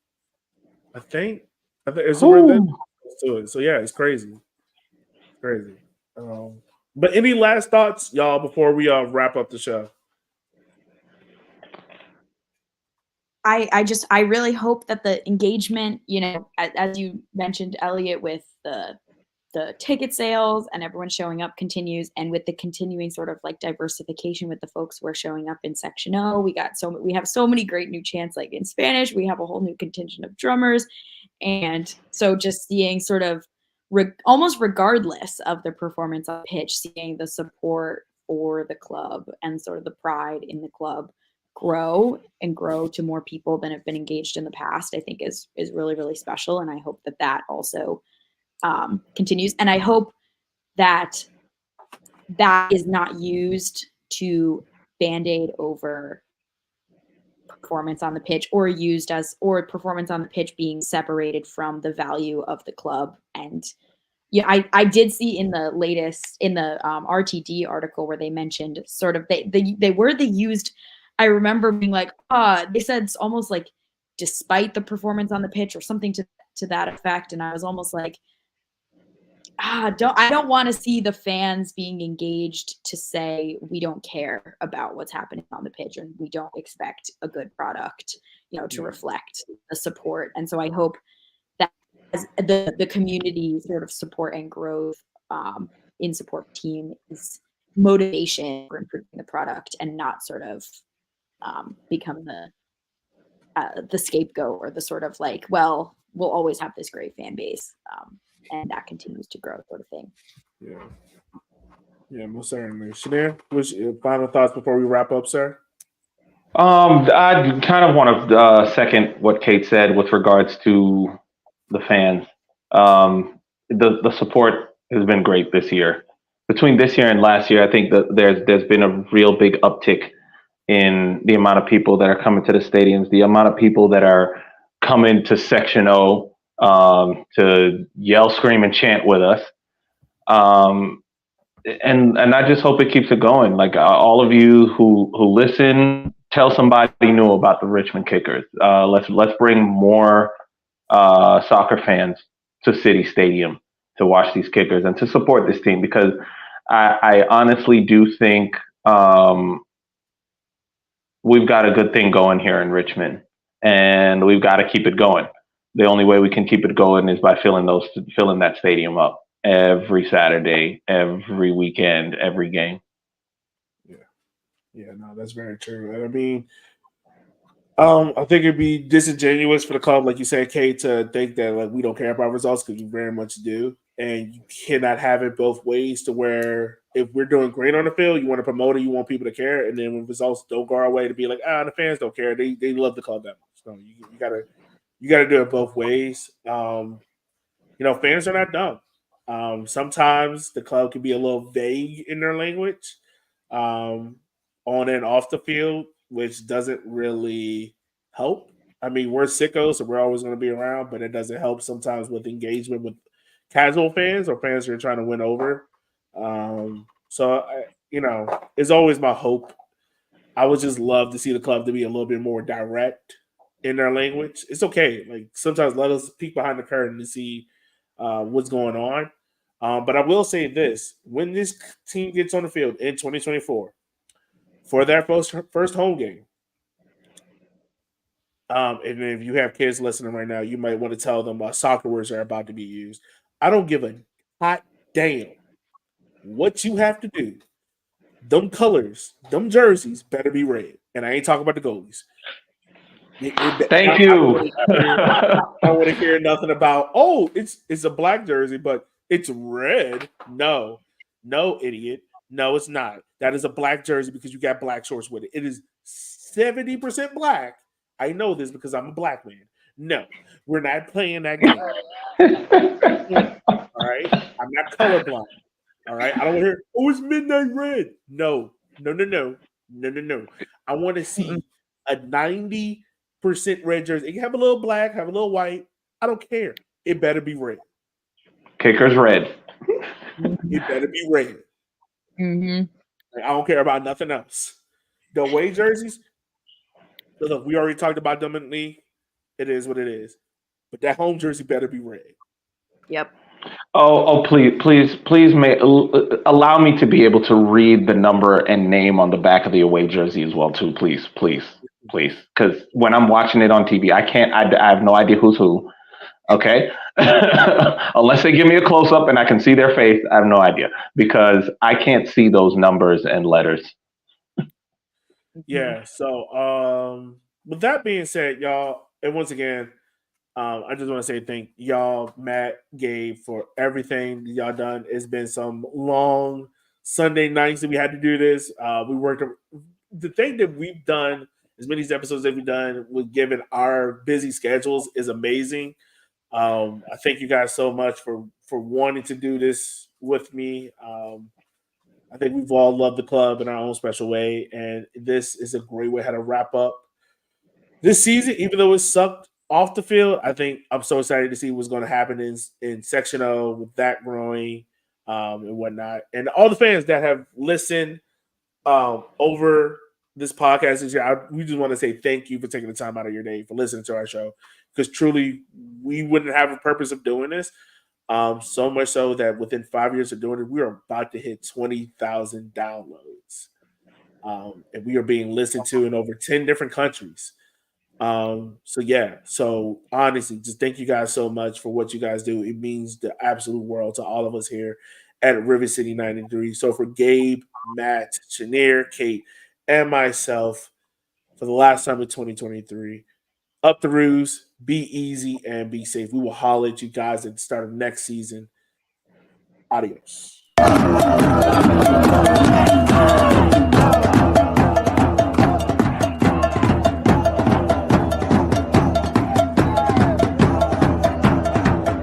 I think it's to it. So yeah, it's crazy. Crazy. But any last thoughts, y'all, before we wrap up the show? I really hope that the engagement, as you mentioned, Elliot, with the ticket sales and everyone showing up continues, and with the continuing sort of like diversification with the folks who are showing up in Section O. We have so many great new chants, like in Spanish. We have a whole new contingent of drummers. And so just seeing sort of almost regardless of the performance on pitch, seeing the support for the club and sort of the pride in the club grow to more people than have been engaged in the past, I think is really, really special. And I hope that also continues. And I hope that is not used to Band-Aid over performance on the pitch or performance on the pitch being separated from the value of the club. And yeah, I did see in the RTD article where they mentioned sort of they used. I remember being like, they said it's almost like despite the performance on the pitch or something to that effect, and I was almost like, I don't want to see the fans being engaged to say we don't care about what's happening on the pitch and we don't expect a good product, to reflect the support. And so I hope that as the community sort of support and growth in support team is motivation for improving the product and not sort of become the scapegoat or the sort of like, well, we'll always have this great fan base. And that continues to grow, sort of thing. Yeah, most certainly. Shanir, what's your final thoughts before we wrap up, sir? I kind of want to second what Kate said with regards to the fans. The support has been great this year. Between this year and last year, I think that there's been a real big uptick in the amount of people that are coming to the stadiums, the amount of people that are coming to Section O to yell, scream, and chant with us. And I just hope it keeps it going. Like all of you who listen, tell somebody new about the Richmond Kickers. Let's bring more soccer fans to City Stadium to watch these Kickers and to support this team, because I honestly do think we've got a good thing going here in Richmond, and we've got to keep it going. The only way we can keep it going is by filling that stadium up every Saturday, every weekend, every game. Yeah, no, that's very true. And I mean, I think it'd be disingenuous for the club, like you said, Kate, to think that like we don't care about results, because you very much do. And you cannot have it both ways, to where if we're doing great on the field, you want to promote it, you want people to care, and then when results don't go our way, to be like, the fans don't care. They love the club that much. So you gotta do it both ways. Fans are not dumb. Sometimes the club can be a little vague in their language, on and off the field, which doesn't really help. I mean, we're sickos, so we're always going to be around, but it doesn't help sometimes with engagement with casual fans or fans who are trying to win over. It's always my hope. I would just love to see the club to be a little bit more direct in their language. It's okay. Like sometimes let us peek behind the curtain to see what's going on. But I will say this: when this team gets on the field in 2024 for their first home game, and if you have kids listening right now, you might want to tell them soccer words are about to be used. I don't give a hot damn what you have to do. Them colors, them jerseys better be red. And I ain't talking about the goalies. Thank you. I don't want to hear nothing about, it's a black jersey, but it's red. No, idiot. No, it's not. That is a black jersey because you got black shorts with it. It is 70% black. I know this because I'm a black man. No, we're not playing that game. All right? I'm not colorblind. All right? I don't want to hear, it's midnight red. No. I want to see a 90% red jersey. It can have a little black, have a little white. I don't care. It better be red. Kickers red. It better be red. Mm-hmm. I don't care about nothing else. The away jerseys, look, we already talked about them in the league. It is what it is. But that home jersey better be red. Yep. Oh, please, allow me to be able to read the number and name on the back of the away jersey as well, too. Please. Because when I'm watching it on TV, I have no idea who's who. Okay? Unless they give me a close-up and I can see their face, I have no idea. Because I can't see those numbers and letters. Yeah, so with that being said, y'all, and once again, I just want to say thank y'all, Matt, Gabe, for everything y'all done. It's been some long Sunday nights that we had to do this. We worked. The thing that we've done, as many episodes that we've done, with given our busy schedules, is amazing. I thank you guys so much for wanting to do this with me. I think we've all loved the club in our own special way, and this is a great way how to wrap up this season, even though it sucked off the field, I think I'm so excited to see what's going to happen in Section O with that growing and whatnot. And all the fans that have listened over this podcast this year, we just want to say thank you for taking the time out of your day for listening to our show, because truly we wouldn't have a purpose of doing this. So much so that within 5 years of doing it, we are about to hit 20,000 downloads. And we are being listened to in over 10 different countries. So honestly, just thank you guys so much for what you guys do. It means the absolute world to all of us here at River City 93. So for Gabe, Matt, Chenier, Kate, and myself, for the last time in 2023, up the ruse, be easy, and be safe. We will holler at you guys at the start of next season. Adios.